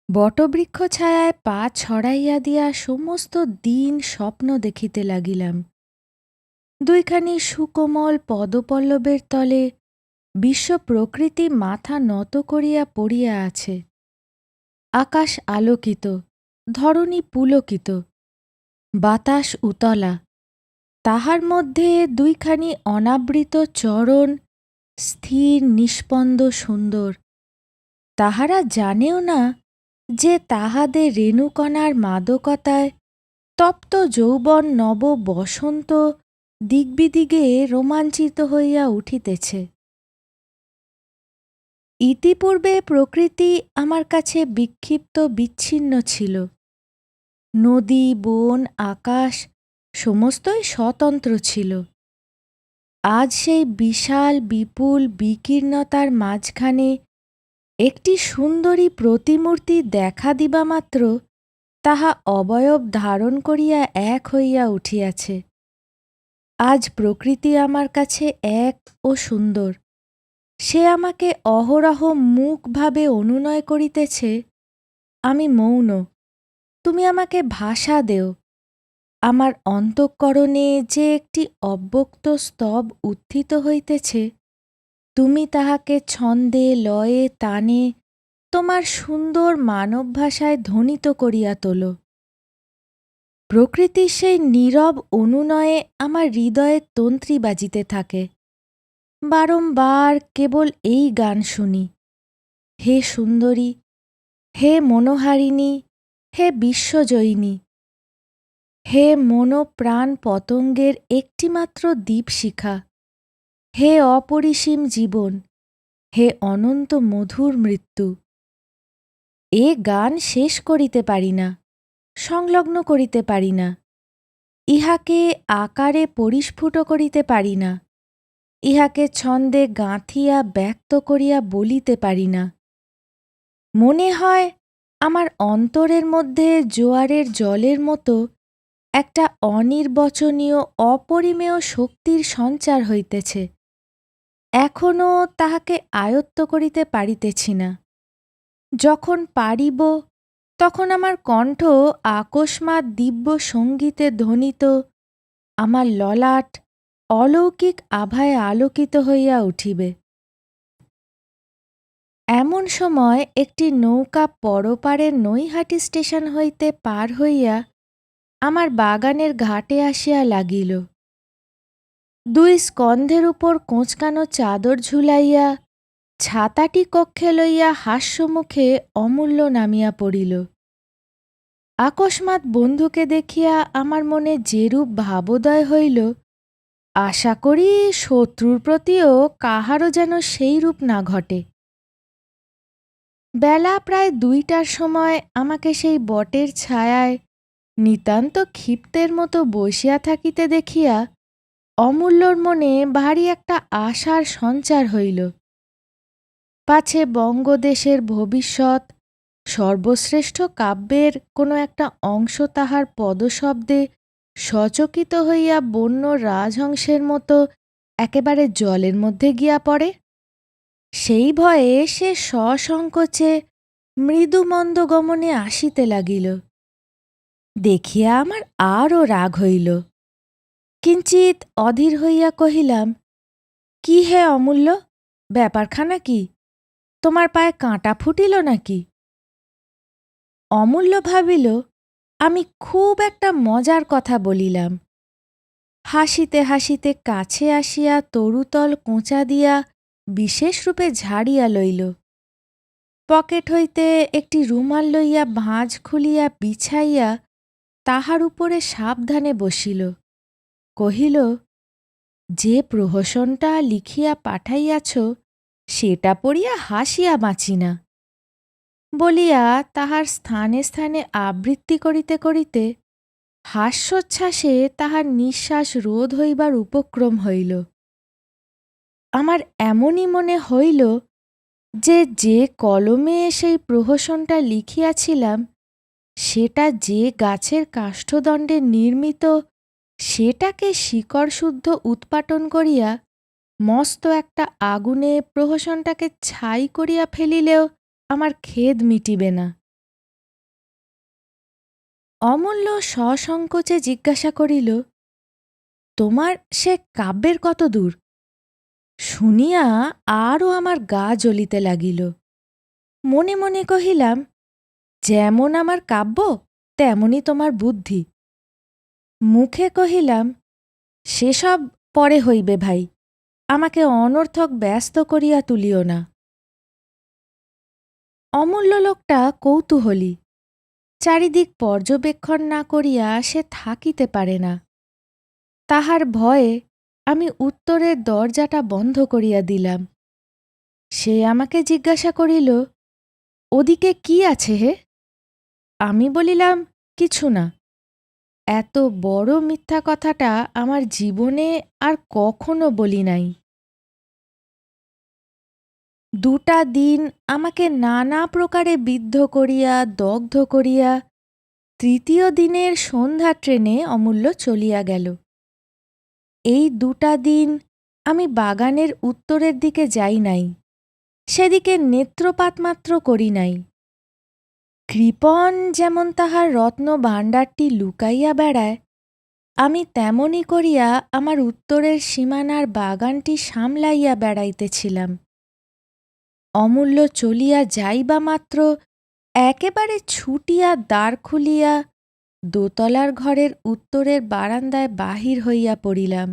Speaker 1: বটবৃক্ষ ছায়ায় পা ছড়াইয়া দিয়া সমস্ত দিন স্বপ্ন দেখিতে লাগিলাম। দুইখানি সুকোমল পদপল্লবের তলে বিশ্ব প্রকৃতি মাথা নত করিয়া পড়িয়া আছে। আকাশ আলোকিত, ধরণী পুলকিত, বাতাস উতলা, তাহার মধ্যে দুইখানি অনাবৃত চরণ স্থির নিস্পন্দ সুন্দর। তাহারা জানেও না যে তাহাদের রেণুকণার মাদকতায় তপ্ত যৌবন নব বসন্ত দিগ্বিদিগে রোমাঞ্চিত হইয়া উঠিতেছে। ইতিপূর্বে প্রকৃতি আমার কাছে বিক্ষিপ্ত বিচ্ছিন্ন ছিল। নদী, বন, আকাশ সমস্তই স্বতন্ত্র ছিল। আজ সেই বিশাল বিপুল বিকীর্ণতার মাঝখানে একটি সুন্দরী প্রতিমূর্তি দেখা দিবামাত্র তাহা অবয়ব ধারণ করিয়া এক হইয়া উঠিয়াছে। আজ প্রকৃতি আমার কাছে এক ও সুন্দর। সে আমাকে অহরহ মুখভাবে অনুনয় করিতেছে, আমি মৌন, তুমি আমাকে ভাষা দেও। আমার অন্তঃকরণে যে একটি অব্যক্ত স্তব উত্থিত হইতেছে, তুমি তাহাকে ছন্দে লয়ে তানে তোমার সুন্দর মানব ভাষায় ধ্বনিত করিয়া তোলো। প্রকৃতির সেই নীরব অনুনয়ে আমার হৃদয়ের তন্ত্রী বাজিতে থাকে। বারংবার কেবল এই গান শুনি, হে সুন্দরী, হে মনোহারিণী, হে বিশ্বজয়িনী, হে মনোপ্রাণ পতঙ্গের একটিমাত্র দীপশিখা, হে অপরিসীম জীবন, হে অনন্ত মধুর মৃত্যু। এ গান শেষ করিতে পারি না, সংলগ্ন করিতে পারি না, ইহাকে আকারে পরিস্ফুট করিতে পারি না, ইহাকে ছন্দে গাঁথিয়া ব্যক্ত করিয়া বলিতে পারি না। মনে হয় আমার অন্তরের মধ্যে জোয়ারের জলের মতো একটা অনির্বচনীয় অপরিমেয় শক্তির সঞ্চার হইতেছে। এখনও তাহাকে আয়ত্ত করিতে পারিতেছি না। যখন পারিব তখন আমার কণ্ঠ আকস্মাৎ দিব্য সঙ্গীতে ধ্বনিত, আমার ললাট অলৌকিক আভায় আলোকিত হইয়া উঠিবে। এমন সময় একটি নৌকা পরপারের নৈহাটি স্টেশন হইতে পার হইয়া আমার বাগানের ঘাটে আসিয়া লাগিল। দুই স্কন্ধের উপর কোঁচকানো চাদর ঝুলাইয়া ছাতাটি কক্ষে লইয়া হাস্যমুখে অমূল্য নামিয়া পড়িল। আকস্মাৎ বন্ধুকে দেখিয়া আমার মনে যেরূপ ভাবোদয় হইল, আশা করি শত্রুর প্রতিও কাহারও যেন সেইরূপ না ঘটে। বেলা প্রায় ২টার সময় আমাকে সেই বটের ছায়ায় নিতান্ত ক্ষিপ্তের মতো বসিয়া থাকিতে দেখিয়া অমূল্যর মনে ভারী একটা আশার সঞ্চার হইল। পাছে বঙ্গদেশের ভবিষ্যৎ সর্বশ্রেষ্ঠ কাব্যের কোনো একটা অংশ তাহার পদশব্দে সচকিত হইয়া বন্য রাজহংসের মতো একেবারে জলের মধ্যে গিয়া পড়ে। সেই ভয়ে সে সসংকোচে মৃদুমন্দ গমনে আসিতে লাগিল। দেখিয়া আমার আরও রাগ হইল। কিঞ্চিৎ অধীর হইয়া কহিলাম, কি হে অমূল্য, ব্যাপারখানা কি? তোমার পায়ে কাঁটা ফুটিল নাকি? অমূল্য ভাবিল আমি খুব একটা মজার কথা বলিলাম। হাসিতে হাসিতে কাছে আসিয়া তরুতল কোঁচা দিয়া বিশেষরূপে ঝাড়িয়া লইল। পকেট হইতে একটি রুমাল লইয়া ভাঁজ খুলিয়া বিছাইয়া তাহার উপরে সাবধানে বসিল। কহিল, যে প্রহসনটা লিখিয়া পাঠাইয়াছ সেটা পড়িয়া হাসিয়া বাঁচি না, বলিয়া তাহার স্থানে স্থানে আবৃত্তি করিতে করিতে হাস্যোচ্ছ্বাসে তাহার নিঃশ্বাস রোধ হইবার উপক্রম হইল। আমার এমনই মনে হইল যে কলমে সেই প্রহসনটা লিখিয়াছিলাম সেটা যে গাছের কাষ্ঠদণ্ডে নির্মিত সেটাকে শিকড়শুদ্ধ উৎপাটন করিয়া মস্ত একটা আগুনে প্রহসনটাকে ছাই করিয়া ফেলিলেও আমার খেদ মিটিবে না। অমূল্য সসংকোচে জিজ্ঞাসা করিল, তোমার সে কাব্যের কত দূর? শুনিয়া আরও আমার গা জ্বলিতে লাগিল। মনে মনে কহিলাম, যেমন আমার কাব্য তেমনই তোমার বুদ্ধি। মুখে কহিলাম, সেসব পরে হইবে ভাই, আমাকে অনর্থক ব্যস্ত করিয়া তুলিও না। অমূল্য লোকটা কৌতূহলী, চারিদিক পর্যবেক্ষণ না করিয়া সে থাকিতে পারে না। তাহার ভয়ে আমি উত্তরের দরজাটা বন্ধ করিয়া দিলাম। সে আমাকে জিজ্ঞাসা করিল, ওদিকে কি আছে হে? আমি বলিলাম, কিছু না। এত বড় মিথ্যা কথাটা আমার জীবনে আর কখনো বলি নাই। 2টা দিন আমাকে নানা প্রকারে বিদ্ধ করিয়া দগ্ধ করিয়া 3য় দিনের সন্ধ্যা ট্রেনে অমূল্য চলিয়া গেল। এই 2টা দিন আমি বাগানের উত্তরের দিকে যাই নাই, সেদিকে নেত্রপাত মাত্র করি নাই। কৃপণ যেমন তাহার রত্ন ভাণ্ডারটি লুকাইয়া বেড়ায়, আমি তেমনি করিয়া আমার উত্তরের সীমানার বাগানটি সামলাইয়া বেড়াইতেছিলাম। অমূল্য চলিয়া যাইবা মাত্র একেবারে ছুটিয়া দ্বার খুলিয়া দোতলার ঘরের উত্তরের বারান্দায় বাহির হইয়া পড়িলাম।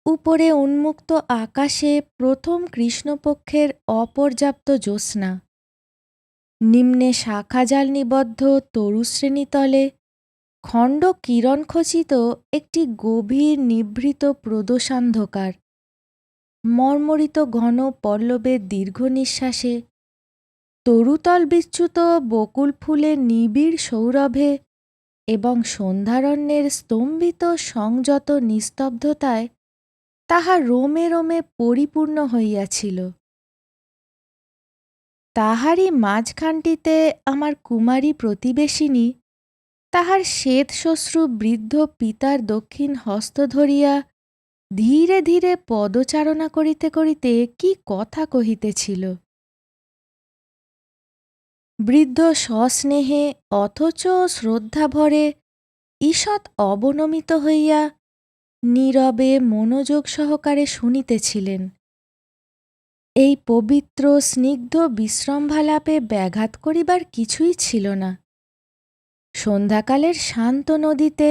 Speaker 1: উপরে উন্মুক্ত আকাশে প্রথম কৃষ্ণপক্ষের অপর্যাপ্ত জ্যোৎস্না, নিম্নে শাখাজাল নিবদ্ধ তরুশ্রেণীতলে খণ্ড কিরণখচিত একটি গভীর নিভৃত প্রদোষান্ধকার, মর্মরিত ঘন পল্লবের দীর্ঘ নিঃশ্বাসে, তরুতল বিচ্যুত বকুল ফুলের নিবিড় সৌরভে এবং সন্ধ্যারণ্যের স্তম্ভিত সংযত নিস্তব্ধতায় তাহা রোমে রোমে পরিপূর্ণ হইয়াছিল। তাহারই মাঝখানটিতে আমার কুমারী প্রতিবেশিনী তাহার শ্বেতশ্মশ্রু বৃদ্ধ পিতার দক্ষিণ হস্ত ধরিয়া ধীরে ধীরে পদচারণা করিতে করিতে কি কথা কহিতেছিল। বৃদ্ধ সস্নেহে অথচ শ্রদ্ধাভরে ঈষৎ অবনমিত হইয়া নীরবে মনোযোগ সহকারে শুনিতেছিলেন। এই পবিত্র স্নিগ্ধ বিশ্রম্ভালাপে ব্যাঘাত করিবার কিছুই ছিল না। সন্ধ্যাকালের শান্ত নদীতে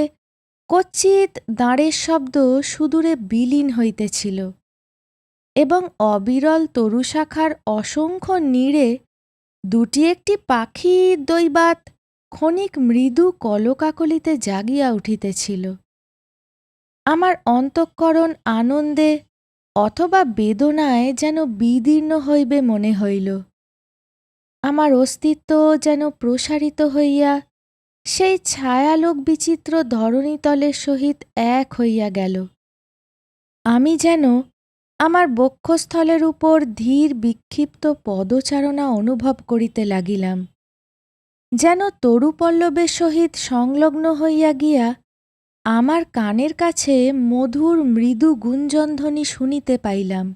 Speaker 1: কচ্চিৎ দাঁড়ের শব্দ সুদূরে বিলীন হইতেছিল এবং অবিরল তরুশাখার অসংখ্য নীড়ে 2-1টি পাখি দৈবাৎ ক্ষণিক মৃদু কলকাকলিতে জাগিয়া উঠিতেছিল। আমার অন্তঃকরণ আনন্দে অথবা বেদনায় যেন বিদীর্ণ হইবে মনে হইল। আমার অস্তিত্ব যেন প্রসারিত হইয়া সেই ছায়ালোক বিচিত্র ধরণীতলের সহিত এক হইয়া গেল। আমি যেন আমার বক্ষস্থলের উপর ধীর বিক্ষিপ্ত পদচারণা অনুভব করিতে লাগিলাম, যেন তরুপল্লবের সহিত সংলগ্ন হইয়া গিয়া আমার কানের কাছে মধুর মৃদু গুঞ্জনধ্বনি শুনিতে পাইলাম।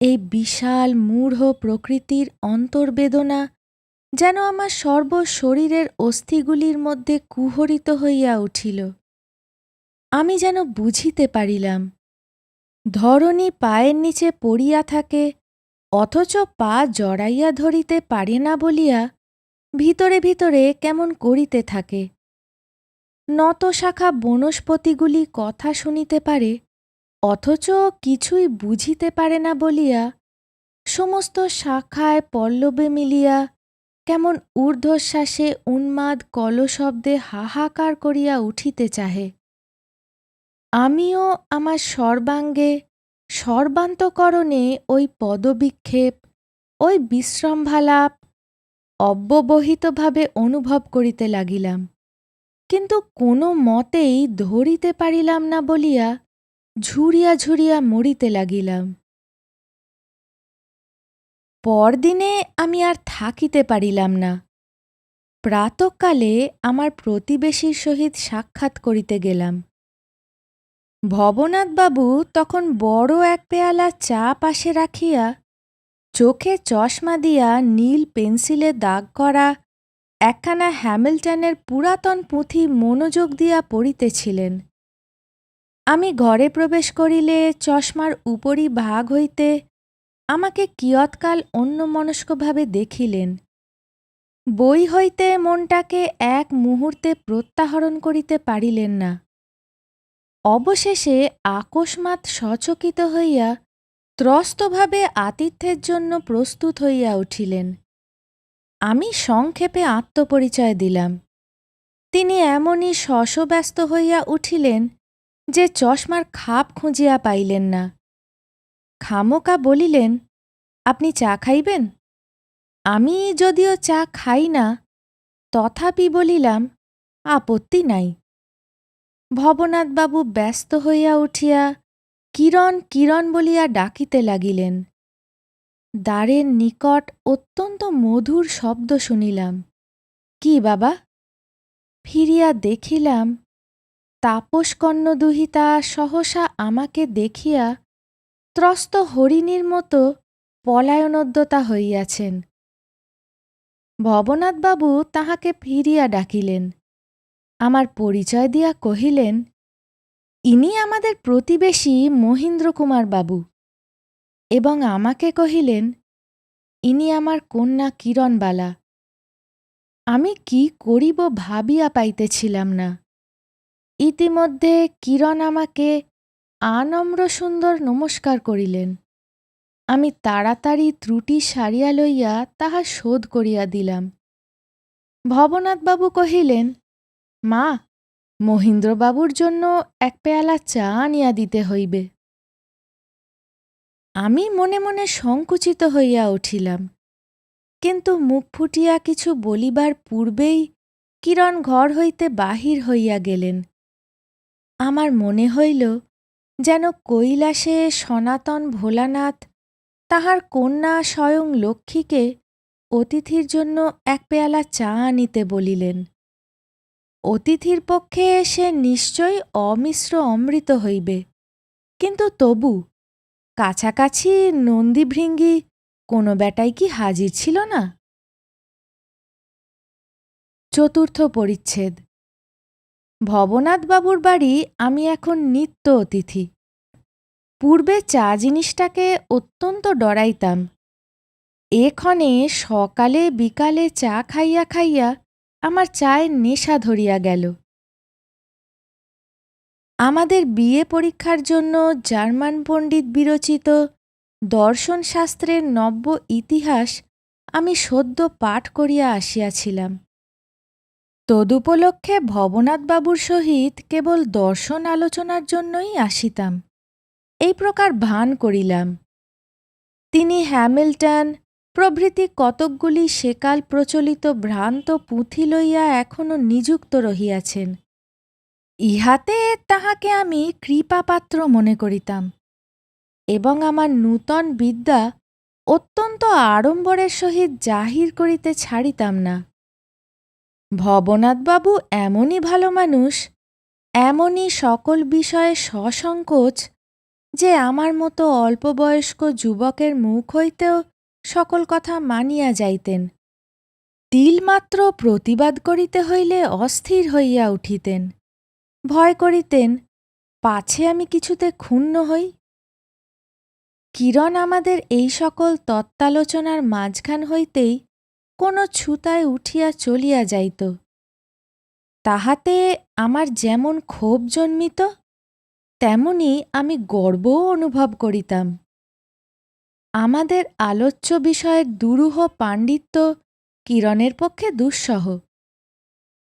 Speaker 1: এই বিশাল মূঢ় প্রকৃতির অন্তর্বেদনা যেন আমার সর্বশরীরের অস্থিগুলির মধ্যে কুহরিত হইয়া উঠিল। আমি যেন বুঝিতে পারিলাম, ধরণী পায়ের নিচে পড়িয়া থাকে, অথচ পা জড়াইয়া ধরিতে পারে না বলিয়া ভিতরে ভিতরে কেমন করিতে থাকে। নত শাখা বনস্পতিগুলি কথা শুনিতে পারে, অথচ কিছুই বুঝিতে পারে না বলিয়া সমস্ত শাখায় পল্লবে মিলিয়া কেমন ঊর্ধ্বশ্বাসে উন্মাদ কলশব্দে হাহাকার করিয়া উঠিতে চাহে। আমিও আমার সর্বাঙ্গে সর্বান্তকরণে ওই পদবিক্ষেপ, ওই বিশ্রম্ভালাপ অব্যবহিতভাবে অনুভব করিতে লাগিলাম, কিন্তু কোনো মতেই ধরিতে পারিলাম না বলিয়া ঝুরিয়া ঝুরিয়া মরিতে লাগিলাম। পরদিনে আমি আর থাকিতে পারিলাম না। প্রাতঃকালে আমার প্রতিবেশীর সহিত সাক্ষাৎ করিতে গেলাম। ভবনাথবাবু তখন বড় এক পেয়ালা চা পাশে রাখিয়া চোখে চশমা দিয়া নীল পেন্সিলে দাগ করা একখানা হ্যামিল্টনের পুরাতন পুঁথি মনোযোগ দিয়া পড়িতেছিলেন। আমি ঘরে প্রবেশ করিলে চশমার উপরি ভাগ হইতে আমাকে কিয়ৎকাল অন্যমনস্কভাবে দেখিলেন। বই হইতে মনটাকে এক মুহূর্তে প্রত্যাহরণ করিতে পারিলেন না। অবশেষে আকস্মাৎ সচকিত হইয়া ত্রস্তভাবে আতিথ্যের জন্য প্রস্তুত হইয়া উঠিলেন। আমি সংক্ষেপে আত্মপরিচয় দিলাম। তিনি এমনই শশব্যস্ত হইয়া উঠিলেন যে চশমার খাপ খুঁজিয়া পাইলেন না। খামোকা বলিলেন, আপনি চা খাইবেন? আমি যদিও চা খাই না, তথাপি বলিলাম, আপত্তি নাই। ভবনাথবাবু ব্যস্ত হইয়া উঠিয়া কিরণ কিরণ বলিয়া ডাকিতে লাগিলেন। দ্বারের নিকট অত্যন্ত মধুর শব্দ শুনিলাম। কি বাবা? ফিরিয়া দেখিলাম তাপসকন্য দুহিতা সহসা আমাকে দেখিয়া ত্রস্ত হরিণীর মতো পলায়নোদ্যতা হইয়াছেন। ভবনাথবাবু তাহাকে ফিরিয়া ডাকিলেন। আমার পরিচয় দিয়া কহিলেন, ইনি আমাদের প্রতিবেশী মহিন্দ্রকুমার বাবু, এবং আমাকে কহিলেন, ইনি আমার কন্যা কিরণবালা। আমি কি করিব ভাবিয়া পাইতেছিলাম না। ইতিমধ্যে কিরণ আমাকে আনম্র সুন্দর নমস্কার করিলেন। আমি তাড়াতাড়ি ত্রুটি সারিয়া লইয়া তাহা শোধ করিয়া দিলাম। ভবনাথবাবু কহিলেন, মা, মহিন্দ্রবাবুর জন্য এক পেয়ালা চা আনিয়া দিতে হইবে। আমি মনে মনে সংকুচিত হইয়া উঠিলাম, কিন্তু মুখ ফুটিয়া কিছু বলিবার পূর্বেই কিরণ ঘর হইতে বাহির হইয়া গেলেন। আমার মনে হইল যেন কৈলাসে সনাতন ভোলানাথ তাহার কন্যা স্বয়ং লক্ষ্মীকে অতিথির জন্য এক পেয়ালা চা আনিতে বলিলেন। অতিথির পক্ষে সে নিশ্চয়ই অমিশ্র অমৃত হইবে, কিন্তু তবু কাছাকাছি নন্দীভৃঙ্গি কোনো বেটাই কি হাজির ছিল না? চতুর্থ পরিচ্ছেদ। ভবনাথবাবুর বাড়ি আমি এখন নিত্য অতিথি। পূর্বে চা জিনিসটাকে অত্যন্ত ডরাইতাম। এক্ষণে সকালে বিকালে চা খাইয়া খাইয়া আমার চায়ের নেশা ধরিয়া গেল। আমাদের বিএ পরীক্ষার জন্য জার্মান পণ্ডিত বিরচিত দর্শনশাস্ত্রের নব্য ইতিহাস আমি সদ্য পাঠ করিয়া আসিয়াছিলাম। তদুপলক্ষে ভবনাথবাবুর সহিত কেবল দর্শন আলোচনার জন্যই আসিতাম, এই প্রকার ভান করিলাম। তিনি হ্যামিল্টন প্রভৃতি কতকগুলি সেকাল প্রচলিত ভ্রান্ত পুঁথি লইয়া এখনও নিযুক্ত রহিয়াছেন। ইহাতে তাহাকে আমি কৃপাপাত্র মনে করিতাম। এবং আমার নূতন বিদ্যা অত্যন্ত আড়ম্বরের সহিত জাহির করিতে ছাড়িতাম না। ভবনাথবাবু এমনই ভালো মানুষ, এমনই সকল বিষয়ে সসংকোচ যে আমার মতো অল্পবয়স্ক যুবকের মুখ হইতেও সকল কথা মানিয়া যাইতেন। তিলমাত্র প্রতিবাদ করিতে হইলে অস্থির হইয়া উঠিতেন, ভয় করিতেন পাছে আমি কিছুতে ক্ষুণ্ণ হই। কিরণ আমাদের এই সকল তত্ত্বালোচনার মাঝখান হইতেই কোনো ছুতায় উঠিয়া চলিয়া যাইত। তাহাতে আমার যেমন ক্ষোভ জন্মিত, তেমনি আমি গর্বও অনুভব করিতাম। আমাদের আলোচ্য বিষয়ের দুরূহ পাণ্ডিত্য কিরণের পক্ষে দুঃসহ।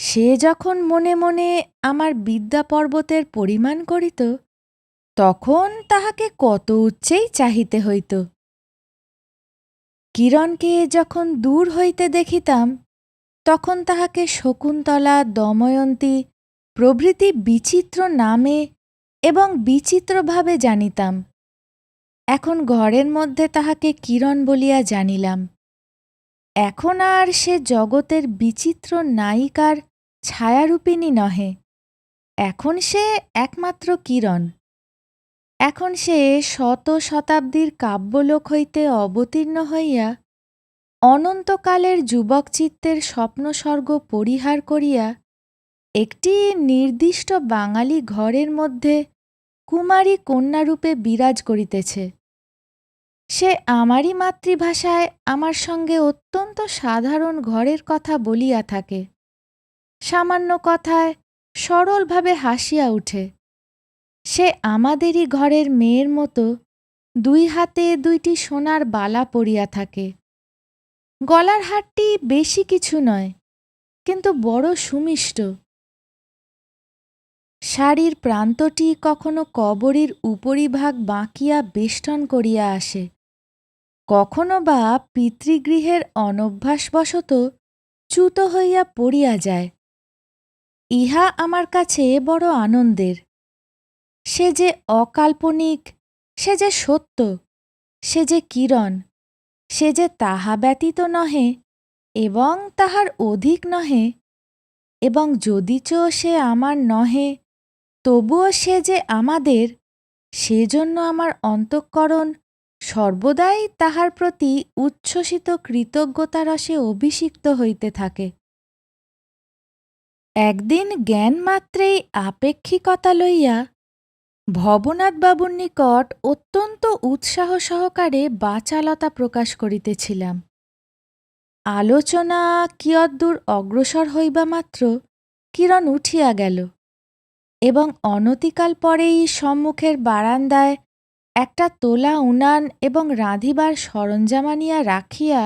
Speaker 1: সে যখন মনে মনে আমার বিদ্যা পর্বতের পরিমাণ করিত, তখন তাহাকে কত উচ্চেই চাহিতে হইত। কিরণকে যখন দূর হইতে দেখিতাম, তখন তাহাকে শকুন্তলা, দময়ন্তী প্রভৃতি বিচিত্র নামে এবং বিচিত্রভাবে জানিতাম। এখন ঘরের মধ্যে তাহাকে কিরণ বলিয়া জানিলাম। এখন আর সে জগতের বিচিত্র নায়িকার ছায়ারূপিণী নহে, এখন সে একমাত্র কিরণ। এখন সে শত শতাব্দীর কাব্যলোক হইতে অবতীর্ণ হইয়া অনন্তকালের যুবকচিত্তের স্বপ্নস্বর্গ পরিহার করিয়া একটি নির্দিষ্ট বাঙালি ঘরের মধ্যে কুমারী কন্যারূপে বিরাজ করিতেছে। সে আমারই মাতৃভাষায় আমার সঙ্গে অত্যন্ত সাধারণ ঘরের কথা বলিয়া থাকে। সামান্য কথায় সরলভাবে হাসিয়া উঠে। সে আমাদেরই ঘরের মেয়ের মতো দুই হাতে দুইটি সোনার বালা পরিয়া থাকে। গলার হারটি বেশি কিছু নয়, কিন্তু বড় সুমিষ্ট। শাড়ির প্রান্তটি কখনো কবরীর উপরিভাগ বাঁকিয়া বেষ্টন করিয়া আসে, কখনো বা পিতৃগৃহের অনভ্যাসবশত চ্যুত হইয়া পড়িয়া যায়। ইহা আমার কাছে বড় আনন্দের। সে যে অকাল্পনিক, সে যে সত্য, সে যে কিরণ, সে যে তাহা ব্যতীত নহে এবং তাহার অধিক নহে, এবং যদিচ সে আমার নহে, তবুও সে যে আমাদের, সেজন্য আমার অন্তঃকরণ সর্বদাই তাহার প্রতি উচ্ছ্বসিত কৃতজ্ঞতারসে অভিষিক্ত হইতে থাকে। একদিন জ্ঞানমাত্রেই আপেক্ষিকতা লইয়া ভবনাথবাবুর নিকট অত্যন্ত উৎসাহ সহকারে বাচালতা প্রকাশ করিতেছিলাম। আলোচনা কিয়দ্দূর অগ্রসর হইবা মাত্র কিরণ উঠিয়া গেল এবং অনতিকাল পরেই সম্মুখের বারান্দায় একটা তোলা উনান এবং রাঁধিবার সরঞ্জাম আনিয়া রাখিয়া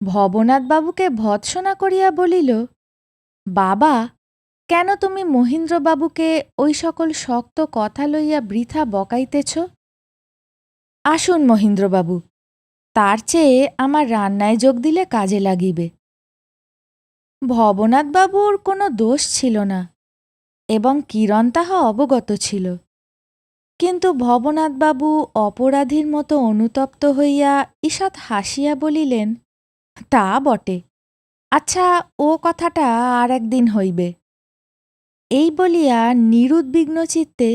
Speaker 1: ভবনাথবাবুকে ভর্ৎসনা করিয়া বলিল, বাবা, কেন তুমি মহিন্দ্রবাবুকে ওই সকল শক্ত কথা লইয়া বৃথা বকাইতেছ? আসুন মহিন্দ্রবাবু, তার চেয়ে আমার রান্নায় যোগ দিলে কাজে লাগিবে। ভবনাথবাবুর কোনো দোষ ছিল না এবং কিরণ তাহা অবগত ছিল, কিন্তু ভবনাথবাবু অপরাধীর মতো অনুতপ্ত হইয়া ঈষৎ হাসিয়া বলিলেন, তা বটে, আচ্ছা ও কথাটা আর একদিন হইবে। এই বলিয়া নিরুদ্বিগ্ন চিত্তে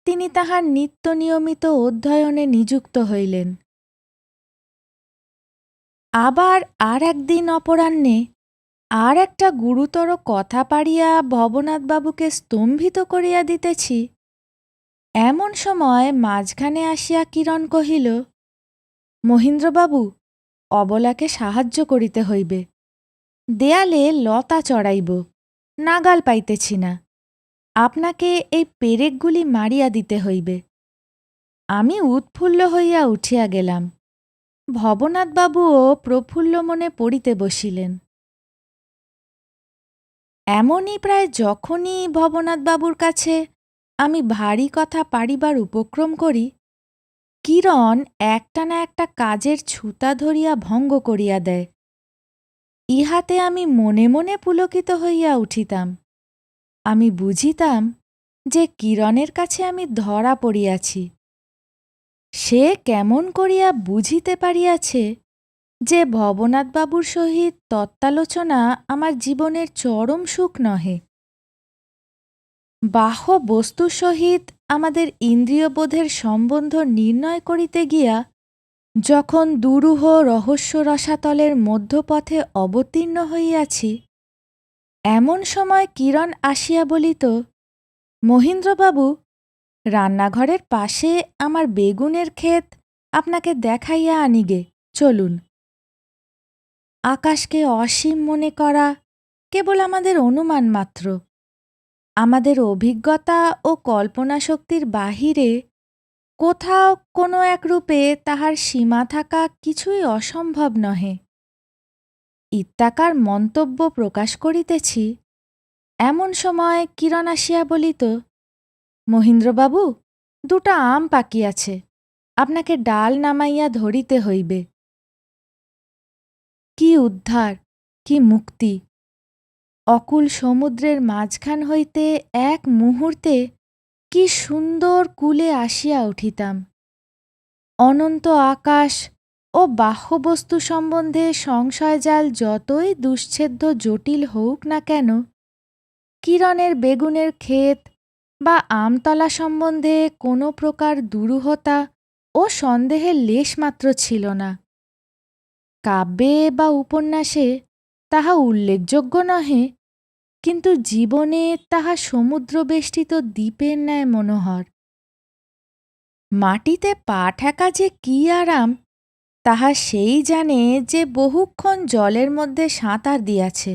Speaker 1: তিনি তাহার নিত্য নিয়মিত অধ্যয়নে নিযুক্ত হইলেন। আবার আর একদিন অপরাহ্নে আর একটা গুরুতর কথা পাড়িয়া ভবনাথবাবুকে স্তম্ভিত করিয়া দিতেছি, এমন সময় মাঝখানে আসিয়া কিরণ কহিল, মহিন্দ্রবাবু, অবলাকে সাহায্য করিতে হইবে। দেয়ালে লতা চড়াইব, নাগাল পাইতেছি না। আপনাকে এই পেরেকগুলি মারিয়া দিতে হইবে। আমি উৎফুল্ল হইয়া উঠিয়া গেলাম। ভবনাথবাবুও প্রফুল্ল মনে পড়িতে বসিলেন। এমনই প্রায় যখনই ভবনাথবাবুর কাছে আমি ভারী কথা পাড়িবার উপক্রম করি, কিরণ একটা না একটা কাজের ছুতা ধরিয়া ভঙ্গ করিয়া দেয়। ইহাতে আমি মনে মনে পুলকিত হইয়া উঠিতাম। আমি বুঝিতাম যে কিরণের কাছে আমি ধরা পড়িয়াছি। সে কেমন করিয়া বুঝিতে পারিয়াছে যে ভবনাথবাবুর সহিত তত্ত্বালোচনা আমার জীবনের চরম সুখ নহে। বাহ্য বস্তুর সহিত আমাদের ইন্দ্রিয়বোধের সম্বন্ধ নির্ণয় করিতে গিয়া যখন দুরূহ রহস্য রসাতলের মধ্যপথে অবতীর্ণ হইয়াছি, এমন সময় কিরণ আসিয়া বলিত, মহিন্দ্রবাবু, রান্নাঘরের পাশে আমার বেগুনের ক্ষেত আপনাকে দেখাইয়া আনিগে, চলুন। আকাশকে অসীম মনে করা কেবল আমাদের অনুমান মাত্র। আমাদের অভিজ্ঞতা ও কল্পনাশক্তির বাহিরে কোথাও কোনো এক রূপে তাহার সীমা থাকা কিছুই অসম্ভব নহে। ইত্যাকার মন্তব্য প্রকাশ করিতেছি, এমন সময় কিরণ আসিয়া বলিত, মহিন্দ্রবাবু, 2টা আম পাকিয়াছে, আপনাকে ডাল নামাইয়া ধরিতে হইবে। কি উদ্ধার, কি মুক্তি! অকুল সমুদ্রের মাঝখান হইতে এক মুহূর্তে কি সুন্দর কূলে আসিয়া উঠিতাম। অনন্ত আকাশ ও বাহ্যবস্তু সম্বন্ধে সংশয়জাল যতই দুশ্ছেদ্য জটিল হউক না কেন, কিরণের বেগুনের ক্ষেত বা আমতলা সম্বন্ধে কোনো প্রকার দুরূহতা ও সন্দেহের লেশমাত্র ছিল না। কাব্যে বা উপন্যাসে তাহা উল্লেখযোগ্য নহে, কিন্তু জীবনে তাহা সমুদ্রবেষ্টিত দ্বীপের ন্যায় মনোহর। মাটিতে পা ঠেকা যে কি আরাম, তাহা সেই জানে যে বহুক্ষণ জলের মধ্যে সাঁতার দিয়াছে।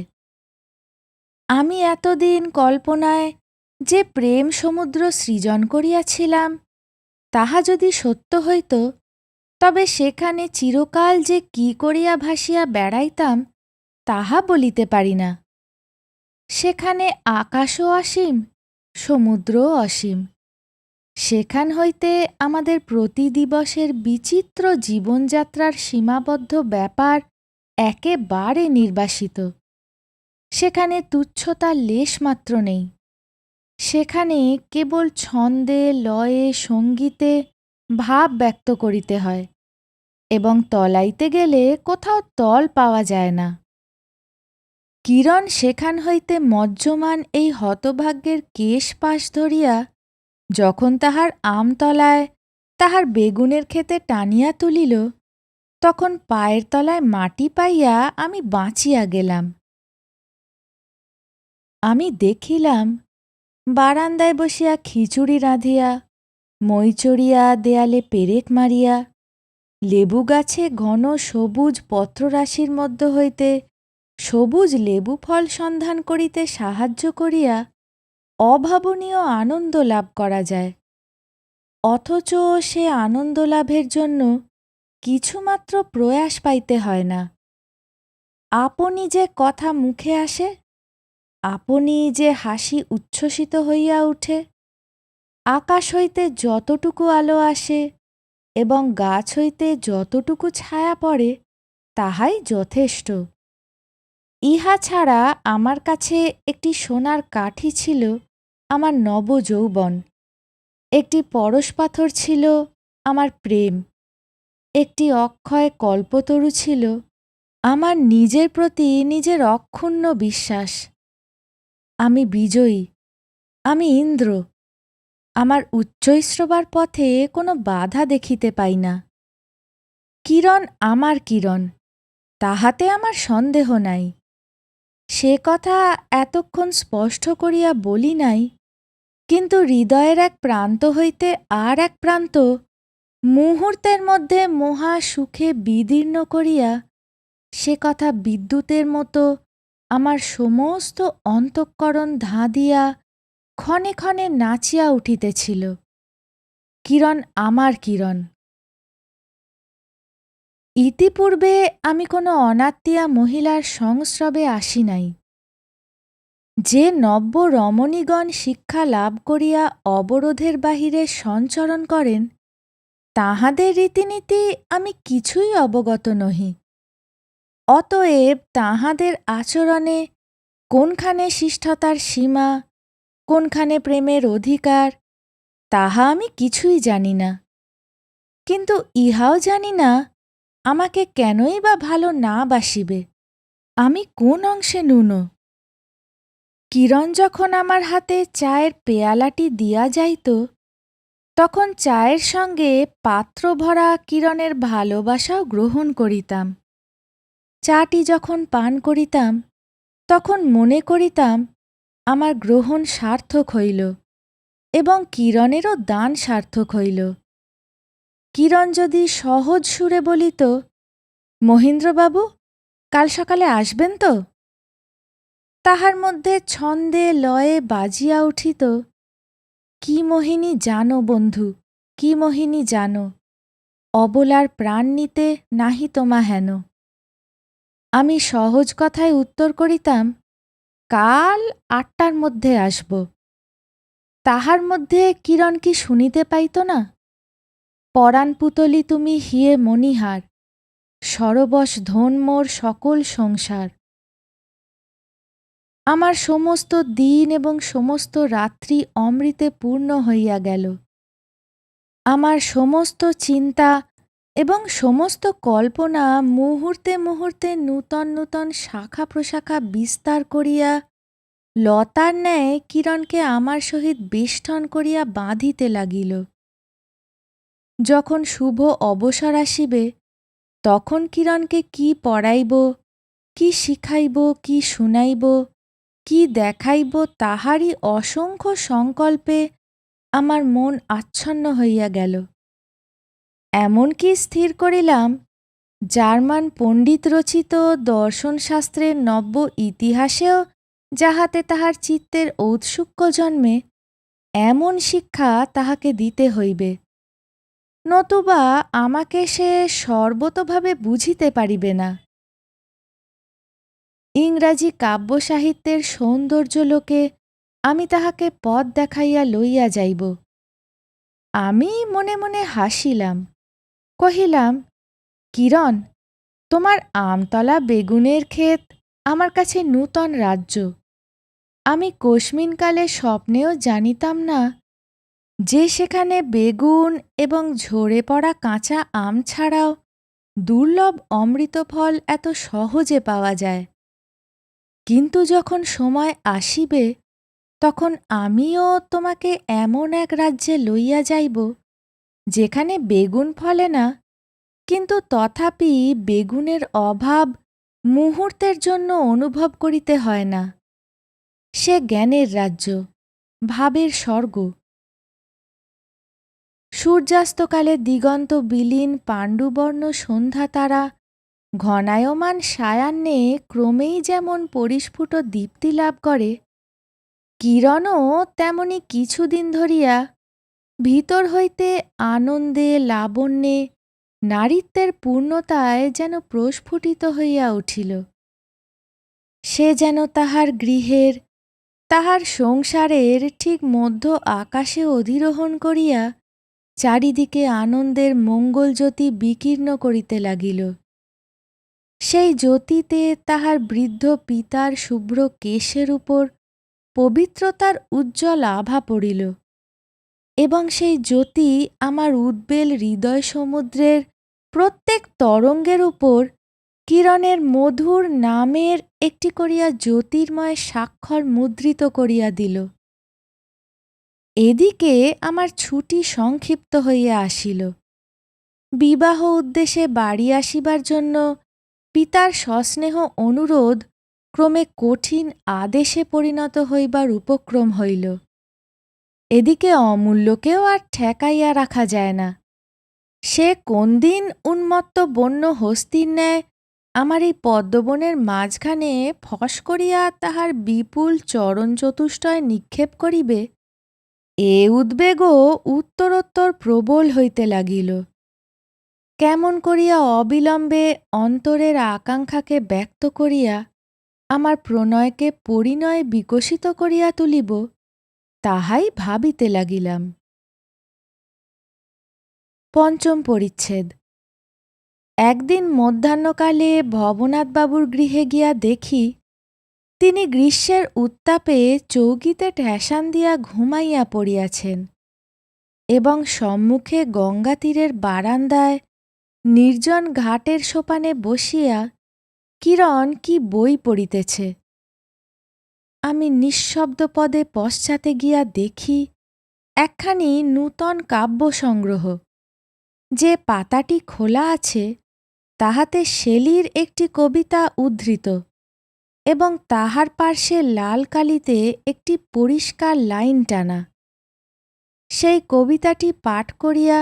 Speaker 1: আমি এতদিন কল্পনায় যে প্রেম সমুদ্র সৃজন করিয়াছিলাম, তাহা যদি সত্য হইত, তবে সেখানে চিরকাল যে কি করিয়া ভাসিয়া বেড়াইতাম তাহা বলিতে পারি না। সেখানে আকাশও অসীম, সমুদ্রও অসীম। সেখান হইতে আমাদের প্রতি দিবসের বিচিত্র জীবনযাত্রার সীমাবদ্ধ ব্যাপার একেবারে নির্বাসিত। সেখানে তুচ্ছতার লেশমাত্র নেই। সেখানে কেবল ছন্দে, লয়ে, সঙ্গীতে ভাব ব্যক্ত করিতে হয়, এবং তলাইতে গেলে কোথাও তল পাওয়া যায় না। কিরণ সেখান হইতে মজ্জমান এই হতভাগ্যের কেশ পাশ ধরিয়া যখন তাহার আমতলায় তাহার বেগুনের ক্ষেতে টানিয়া তুলিল, তখন পায়ের তলায় মাটি পাইয়া আমি বাঁচিয়া গেলাম। আমি দেখিলাম বারান্দায় বসিয়া খিচুড়ি রাঁধিয়া, মই চড়িয়া দেয়ালে পেরেক মারিয়া, লেবু গাছে ঘন সবুজ পত্ররাশির মধ্য হইতে সবুজ লেবু ফল সন্ধান করিতে সাহায্য করিয়া অভাবনীয় আনন্দ লাভ করা যায়, অথচ সে আনন্দ লাভের জন্য কিছুমাত্র প্রয়াস পাইতে হয় না। আপনি যে কথা মুখে আসে, আপনি যে হাসি উচ্ছ্বসিত হইয়া উঠে, আকাশ হইতে যতটুকু আলো আসে এবং গাছ হইতে যতটুকু ছায়া পড়ে, তাহাই যথেষ্ট। ইহা ছাড়া আমার কাছে একটি সোনার কাঠি ছিল আমার নবযৌবন, একটি পরশপাথর ছিল আমার প্রেম, একটি অক্ষয় কল্পতরু ছিল আমার নিজের প্রতি নিজের অক্ষুণ্ণ বিশ্বাস। আমি বিজয়ী, আমি ইন্দ্র। আমার উচ্চৈঃশ্রবার পথে কোনো বাধা দেখিতে পাই না। কিরণ আমার কিরণ, তাহাতে আমার সন্দেহ নাই। সে কথা এতক্ষণ স্পষ্ট করিয়া বলি নাই, কিন্তু হৃদয়ের এক প্রান্ত হইতে আর এক প্রান্ত মুহূর্তের মধ্যে মহা সুখে বিদীর্ণ করিয়া সে কথা বিদ্যুতের মতো আমার সমস্ত অন্তঃকরণ ধাঁধিয়া ক্ষণে ক্ষণে নাচিয়া উঠিতেছিল। কিরণ আমার কিরণ। ইতিপূর্বে আমি কোনো অনাত্মীয়া মহিলার সংস্রবে আসি নাই। যে নব্য রমণীগণ শিক্ষা লাভ করিয়া অবরোধের বাহিরে সঞ্চরণ করেন, তাহাদের রীতিনীতি আমি কিছুই অবগত নহি। অতএব তাহাদের আচরণে কোনখানে শিষ্টতার সীমা, কোনখানে প্রেমের অধিকার, তাহা আমি কিছুই জানি না। কিন্তু ইহাও জানি না আমাকে কেনই বা ভালো না বাসিবে। আমি কোন অংশে নুনো? কিরণ যখন আমার হাতে চায়ের পেয়ালাটি দিয়া যাইত, তখন চায়ের সঙ্গে পাত্র ভরা কিরণের ভালোবাসাও গ্রহণ করিতাম। চাটি যখন পান করিতাম, তখন মনে করিতাম আমার গ্রহণ সার্থক হইল এবং কিরণেরও দান সার্থক হইল। কিরণ যদি সহজ সুরে বলিত, মহেন্দ্রবাবু, কাল সকালে আসবেন তো? তাহার মধ্যে ছন্দে লয়ে বাজিয়া উঠিত, কি মোহিনী জানো বন্ধু, কি মোহিনী জানো, অবলার প্রাণ নিতে নাহি তোমা হেন। আমি সহজ কথায় উত্তর করিতাম, কাল ৮টার মধ্যে আসব। তাহার মধ্যে কিরণ কি শুনিতে পাইত না? পরাণ পুতলি তুমি হিয়ে মণিহার, সরবশ ধন মোর সকল সংসার। আমার সমস্ত দিন এবং সমস্ত রাত্রি অমৃতে পূর্ণ হইয়া গেল। আমার সমস্ত চিন্তা এবং সমস্ত কল্পনা মুহূর্তে মুহূর্তে নূতন নূতন শাখা প্রশাখা বিস্তার করিয়া লতার ন্যায় কিরণকে আমার সহিত বেষ্টন করিয়া বাঁধিতে লাগিল। যখন শুভ অবসর আসিবে, তখন কিরণকে কি পড়াইব, কি শিখাইব, কি শুনাইব, কি দেখাইব, তাহারই অসংখ্য সংকল্পে আমার মন আচ্ছন্ন হইয়া গেল। এমনকি স্থির করিলাম, জার্মান পণ্ডিত রচিত দর্শনশাস্ত্রের নব্য ইতিহাসেও যাহাতে তাহার চিত্তের ঔৎসুক্য জন্মে, এমন শিক্ষা তাহাকে দিতে হইবে, নতুবা আমাকে সে সর্বতোভাবে বুঝিতে পারিবে না। ইংরাজি কাব্য সাহিত্যের সৌন্দর্যলোকে আমি তাহাকে পথ দেখাইয়া লইয়া যাইব। আমি মনে মনে হাসিলাম, কহিলাম, কিরণ, তোমার আমতলা বেগুনের ক্ষেত আমার কাছে নূতন রাজ্য। আমি কোশমিনকালে স্বপ্নেও জানিতাম না যে সেখানে বেগুন এবং ঝরে পড়া কাঁচা আম ছাড়াও দুর্লভ অমৃতফল এত সহজে পাওয়া যায়। কিন্তু যখন সময় আসিবে, তখন আমিও তোমাকে এমন এক রাজ্যে লইয়া যাইব, যেখানে বেগুন ফলে না, কিন্তু তথাপি বেগুনের অভাব মুহূর্তের জন্য অনুভব করিতে হয় না। সে জ্ঞানের রাজ্য, ভাবের স্বর্গ। সূর্যাস্তকালে দিগন্ত বিলীন পাণ্ডুবর্ণ সন্ধ্যা তারা ঘনায়মান সায়াহ্নে ক্রমেই যেমন পরিস্ফুট দীপ্তি লাভ করে, কিরণও তেমনি কিছুদিন ধরিয়া ভিতর হইতে আনন্দে, লাবণ্যে, নারীত্বের পূর্ণতায় যেন প্রস্ফুটিত হইয়া উঠিল। সে যেন তাহার গৃহের, তাহার সংসারের ঠিক মধ্য আকাশে অধিরোহণ করিয়া চারিদিকে আনন্দের মঙ্গলজ্যোতি বিকীর্ণ করিতে লাগিল। সেই জ্যোতিতে তাহার বৃদ্ধ পিতার শুভ্র কেশের উপর পবিত্রতার উজ্জ্বল আভা পড়িল, এবং সেই জ্যোতি আমার উদ্বেল হৃদয় সমুদ্রের প্রত্যেক তরঙ্গের উপর কিরণের মধুর নামের একটি করিয়া জ্যোতির্ময় স্বাক্ষর মুদ্রিত করিয়া দিল। এদিকে আমার ছুটি সংক্ষিপ্ত হইয়া আসিল। বিবাহ উদ্দেশ্যে বাড়ি আসিবার জন্য পিতার সস্নেহ অনুরোধ ক্রমে কঠিন আদেশে পরিণত হইবার উপক্রম হইল। এদিকে অমূল্যকেও আর ঠেকাইয়া রাখা যায় না। সে কোন দিন উন্মত্ত বন্য হস্তির ন্যায় আমার এই পদ্মবনের মাঝখানে ফস করিয়া তাহার বিপুল চরণ চতুষ্টয় নিক্ষেপ করিবে, এ উদ্বেগও উত্তরোত্তর প্রবল হইতে লাগিল। কেমন করিয়া অবিলম্বে অন্তরের আকাঙ্ক্ষাকে ব্যক্ত করিয়া আমার প্রণয়কে পরিণয়ে বিকশিত করিয়া তুলিব, তাহাই ভাবিতে লাগিলাম। পঞ্চম পরিচ্ছেদ। একদিন মধ্যাহ্নকালে ভবনাথবাবুর গৃহে গিয়া দেখি, তিনি গ্রীষ্মের উত্তাপে চৌকিতে ঠেসান দিয়া ঘুমাইয়া পড়িয়াছেন। এবং সম্মুখে গঙ্গা তীরের বারান্দায় নির্জন ঘাটের সোপানে বসিয়া কিরণ কি বই পড়িতেছে। আমি নিঃশব্দপদে পশ্চাতে গিয়া দেখি একখানি নূতন কাব্য সংগ্রহ। যে পাতাটি খোলা আছে তাহাতে শেলীর একটি কবিতা উদ্ধৃত এবং তাহার পার্শ্বে লাল কালিতে একটি পরিষ্কার লাইন টানা। সেই কবিতাটি পাঠ করিয়া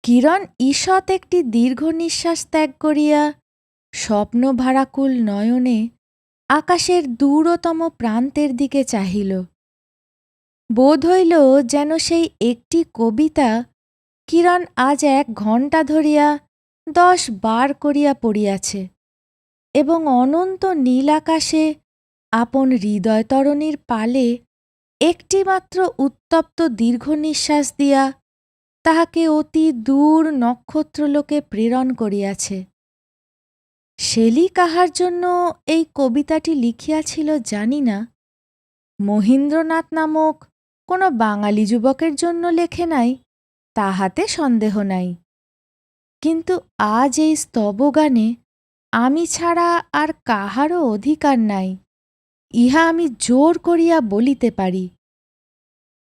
Speaker 1: কিরণ ঈষৎ একটি দীর্ঘ নিঃশ্বাস ত্যাগ করিয়া স্বপ্নভারাকুল নয়নে আকাশের দূরতম প্রান্তের দিকে চাহিল। বোধ হইল যেন সেই একটি কবিতা কিরণ আজ 1 ঘণ্টা ধরিয়া 10 বার করিয়া পড়িয়াছে এবং অনন্ত নীল আকাশে আপন হৃদয়তরণীর পালে একটিমাত্র উত্তপ্ত দীর্ঘ নিঃশ্বাস দিয়া তাহাকে অতি দূর নক্ষত্রলোকে প্রেরণ করিয়াছে। শেলী কাহার জন্য এই কবিতাটি লিখিয়াছিল জানি না। মহীন্দ্রনাথ নামক কোনো বাঙালি যুবকের জন্য লেখে নাই তাহাতে সন্দেহ নাই, কিন্তু আজ এই স্তবগানে আমি ছাড়া আর কাহারও অধিকার নাই, ইহা আমি জোর করিয়া বলিতে পারি।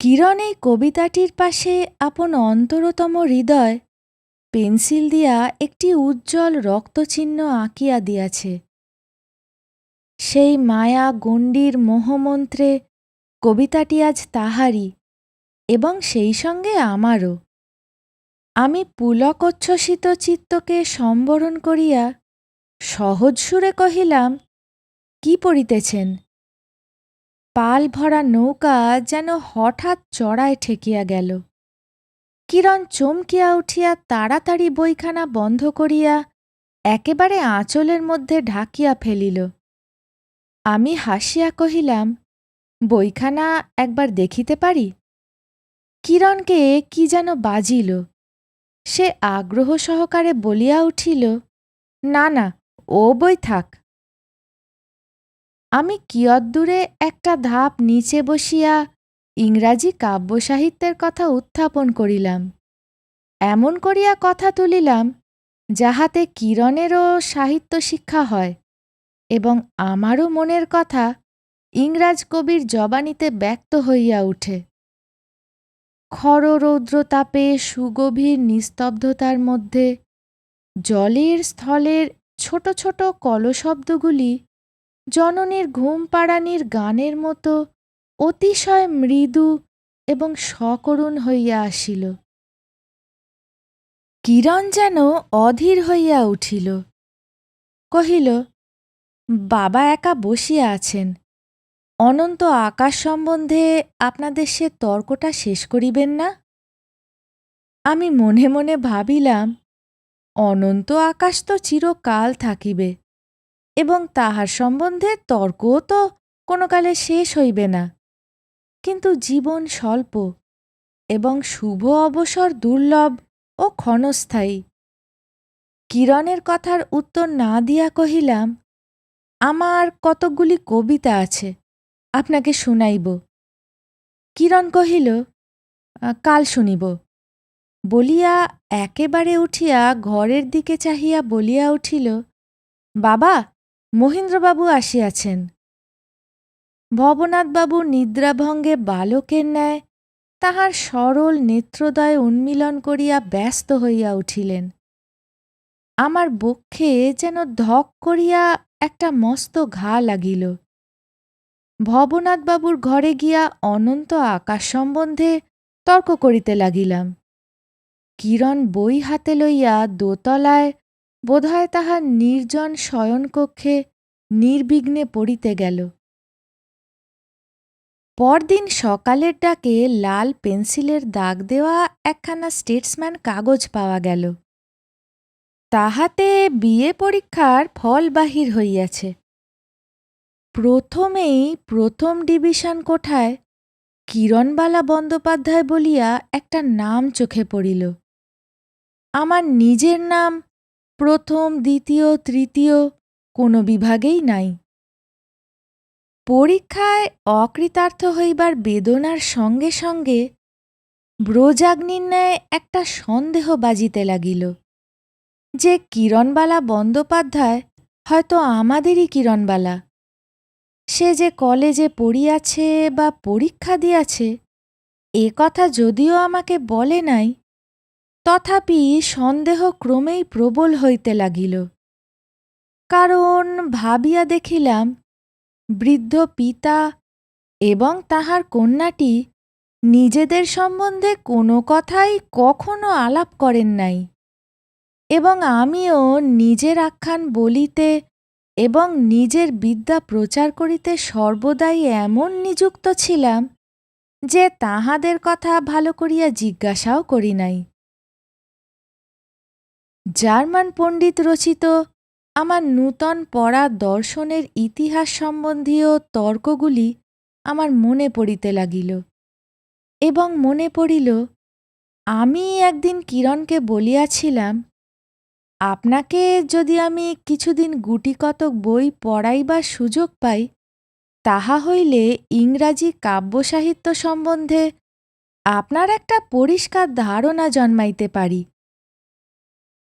Speaker 1: কিরণ এই কবিতাটির পাশে আপন অন্তরতম হৃদয় পেন্সিল দিয়া একটি উজ্জ্বল রক্তচিহ্ন আঁকিয়া দিয়াছে। সেই মায়া গণ্ডির মোহমন্ত্রে কবিতাটি আজ তাহারই এবং সেই সঙ্গে আমারও। আমি পুলকোচ্ছ্বসিত চিত্তকে সম্বরণ করিয়া সহজ সুরে কহিলাম, কি পড়িতেছেন? পাল ভরা নৌকা যেন হঠাৎ চড়ায় ঠেকিয়া গেল। কিরণ চমকিয়া উঠিয়া তাড়াতাড়ি বইখানা বন্ধ করিয়া একেবারে আঁচলের মধ্যে ঢাকিয়া ফেলিল। আমি হাসিয়া কহিলাম, বইখানা একবার দেখিতে পারি? কিরণকে কি যেন বাজিল। সে আগ্রহ সহকারে বলিয়া উঠিল, না না, ও বই থাক। আমি কিয়দ্দূরে একটা ধাপ নিচে বসিয়া ইংরাজি কাব্যসাহিত্যের কথা উত্থাপন করিলাম। এমন করিয়া কথা তুলিলাম যাহাতে কিরণেরও সাহিত্য শিক্ষা হয় এবং আমারও মনের কথা ইংরাজ কবির জবানিতে ব্যক্ত হইয়া উঠে। খররৌদ্রতাপে সুগভীর নিস্তব্ধতার মধ্যে জলের স্থলের ছোট ছোট কলশব্দগুলি জননীর ঘুমপাড়ানির গানের মতো অতিশয় মৃদু এবং সকরুণ হইয়া আসিল। কিরণ যেন অধীর হইয়া উঠিল। কহিল, বাবা একা বসিয়া আছেন, অনন্ত আকাশ সম্বন্ধে আপনাদের সে তর্কটা শেষ করিবেন না? আমি মনে মনে ভাবিলাম, অনন্ত আকাশ তো চিরকাল থাকিবে এবং তাহার সম্বন্ধে তর্কও তো কোনো কালে শেষ হইবে না, কিন্তু জীবন স্বল্প এবং শুভ অবসর দুর্লভ ও ক্ষণস্থায়ী। কিরণের কথার উত্তর না দিয়া কহিলাম, আমার কতকগুলি কবিতা আছে, আপনাকে শুনাইব। কিরণ কহিল, কাল শুনিব বলিয়া একেবারে উঠিয়া ঘরের দিকে চাহিয়া বলিয়া উঠিল, বাবা, মহেন্দ্রবাবু আসিয়াছেন। ভবনাথবাবু নিদ্রাভঙ্গে বালকের ন্যায় তাহার সরল নেত্রদ্বয় উন্মীলন করিয়া ব্যস্ত হইয়া উঠিলেন। আমার বক্ষে যেন ধক করিয়া একটা মস্ত ঘা লাগিল। ভবনাথবাবুর ঘরে গিয়া অনন্ত আকাশ সম্বন্ধে তর্ক করিতে লাগিলাম। কিরণ বই হাতে লইয়া দোতলায় বোধহয় তাহার নির্জন শয়নকক্ষে নির্বিঘ্নে পড়িতে গেল। পরদিন সকালের ডাকে লাল পেন্সিলের দাগ দেওয়া একখানা স্টেটসম্যান কাগজ পাওয়া গেল। তাহাতে বিএ পরীক্ষার ফল বাহির হইয়াছে। প্রথমেই প্রথম ডিভিশন কোঠায় কিরণবালা বন্দ্যোপাধ্যায় বলিয়া একটা নাম চোখে পড়িল। আমার নিজের নাম প্রথম, দ্বিতীয়, তৃতীয় কোনো বিভাগেই নাই। পরীক্ষায় অকৃতার্থ হইবার বেদনার সঙ্গে সঙ্গে ব্রজাগ্নির ন্যায় একটা সন্দেহ বাজিতে লাগিল যে কিরণবালা বন্দ্যোপাধ্যায় হয়তো আমাদেরই কিরণবালা। সে যে কলেজে পড়িয়াছে বা পরীক্ষা দিয়াছে এ কথা যদিও আমাকে বলে নাই, তথাপি সন্দেহ ক্রমেই প্রবল হইতে লাগিল। কারণ ভাবিয়া দেখিলাম বৃদ্ধ পিতা এবং তাহার কন্যাটি নিজেদের সম্বন্ধে কোনো কথাই কখনো আলাপ করেন নাই, এবং আমিও নিজের আখ্যান বলিতে এবং নিজের বিদ্যা প্রচার করিতে সর্বদাই এমন নিযুক্ত ছিলাম যে তাহাদের কথা ভালো করিয়া জিজ্ঞাসাও করি নাই। জার্মান পণ্ডিত রচিত আমার নূতন পড়া দর্শনের ইতিহাস সম্বন্ধীয় তর্কগুলি আমার মনে পড়িতে লাগিল, এবং মনে পড়িল আমি একদিন কিরণকে বলিয়াছিলাম, আপনাকে যদি আমি কিছুদিন গুটিকতক বই পড়াইবার সুযোগ পাই, তাহা হইলে ইংরাজি কাব্যসাহিত্য সম্বন্ধে আপনার একটা পরিষ্কার ধারণা জন্মাইতে পারি।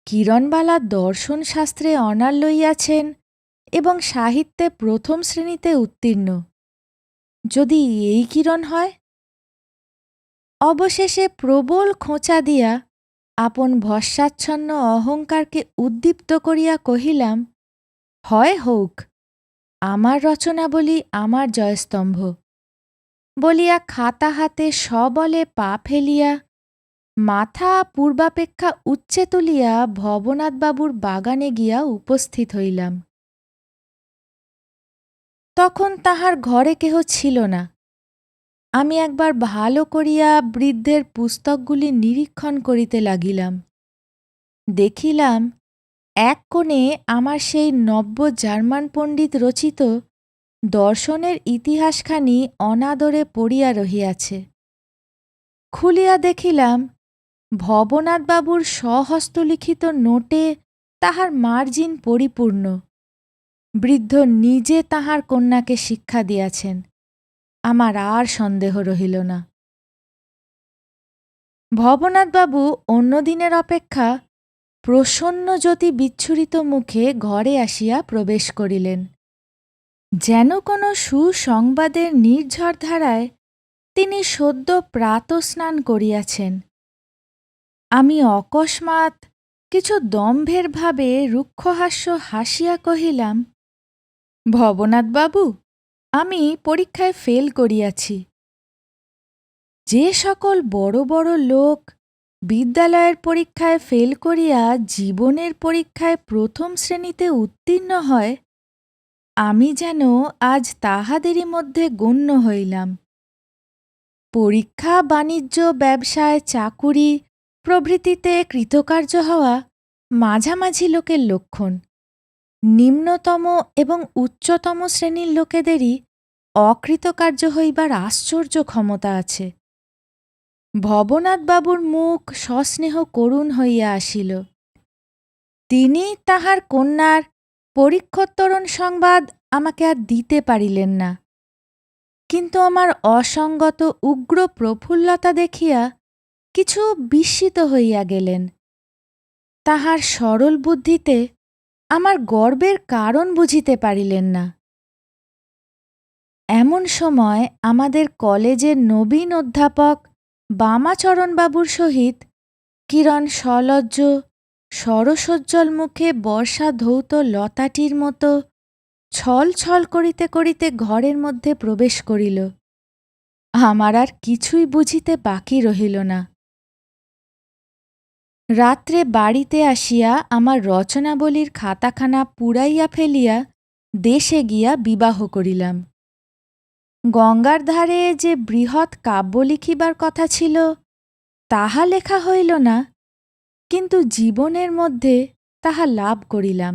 Speaker 1: কিরণবালা দর্শনশাস্ত্রে অনার লইয়াছেন এবং সাহিত্যে প্রথম শ্রেণীতে উত্তীর্ণ। যদি এই কিরণ হয়। অবশেষে প্রবল খোঁচা দিয়া আপন ভস্মাচ্ছন্ন অহংকারকে উদ্দীপ্ত করিয়া কহিলাম, হয় হউক, আমার রচনাবলী আমার জয়স্তম্ভ বলিয়া খাতা হাতে সবলে পা ফেলিয়া মাথা পূর্বাপেক্ষা উচ্চে তুলিয়া ভবনাথবাবুর বাগানে গিয়া উপস্থিত হইলাম। তখন তাহার ঘরে কেহ ছিল না। আমি একবার ভালো করিয়া বৃদ্ধের পুস্তকগুলি নিরীক্ষণ করিতে লাগিলাম। দেখিলাম এক কোণে আমার সেই নব্য জার্মান পণ্ডিত রচিত দর্শনের ইতিহাসখানি অনাদরে পড়িয়া রহিয়াছে। খুলিয়া দেখিলাম ভবনাথবাবুর স্বহস্তলিখিত নোটে তাহার মার্জিন পরিপূর্ণ। বৃদ্ধ নিজে তাহার কন্যাকে শিক্ষা দিয়াছেন। আমার আর সন্দেহ রহিল না। ভবনাথবাবু অন্য দিনের অপেক্ষা প্রসন্ন জ্যোতি বিচ্ছুরিত মুখে ঘরে আসিয়া প্রবেশ করিলেন। যেন কোনো সুসংবাদের নির্ঝর ধারায় তিনি সদ্য প্রাতঃস্নান করিয়াছেন। আমি অকস্মাৎ কিছু দম্ভের ভাবে রুক্ষহাস্য হাসিয়া কহিলাম, ভবনাথবাবু, আমি পরীক্ষায় ফেল করিয়াছি। যে সকল বড় বড় লোক বিদ্যালয়ের পরীক্ষায় ফেল করিয়া জীবনের পরীক্ষায় প্রথম শ্রেণীতে উত্তীর্ণ হয়, আমি যেন আজ তাহাদেরই মধ্যে গণ্য হইলাম। পরীক্ষা, বাণিজ্য, ব্যবসায়, চাকুরি প্রভৃতিতে কৃতকার্য হওয়া মাঝামাঝি লোকের লক্ষণ। নিম্নতম এবং উচ্চতম শ্রেণীর লোকেদেরই অকৃতকার্য হইবার আশ্চর্য ক্ষমতা আছে। ভবনাথবাবুর মুখ সস্নেহ করুণ হইয়া আসিল। তিনি তাহার কন্যার পরীক্ষোত্তরণ সংবাদ আমাকে আর দিতে পারিলেন না, কিন্তু আমার অসঙ্গত উগ্র প্রফুল্লতা দেখিয়া কিছু বিস্মিত হইয়া গেলেন। তাহার সরল বুদ্ধিতে আমার গর্বের কারণ বুঝিতে পারিলেন না। এমন সময় আমাদের কলেজের নবীন অধ্যাপক বামাচরণবাবুর সহিত কিরণ সলজ্জ সরসোজ্জ্বল মুখে বর্ষা ধৌত লতাটির মতো ছল ছল করিতে করিতে ঘরের মধ্যে প্রবেশ করিল। আমার আর কিছুই বুঝিতে বাকি রহিল না। রাত্রে বাড়িতে আসিয়া আমার রচনাবলীর খাতাখানা পুড়াইয়া ফেলিয়া দেশে গিয়া বিবাহ করিলাম। গঙ্গার ধারে যে বৃহৎ কাব্য লিখিবার কথা ছিল তাহা লেখা হইল না, কিন্তু জীবনের মধ্যে তাহা লাভ করিলাম।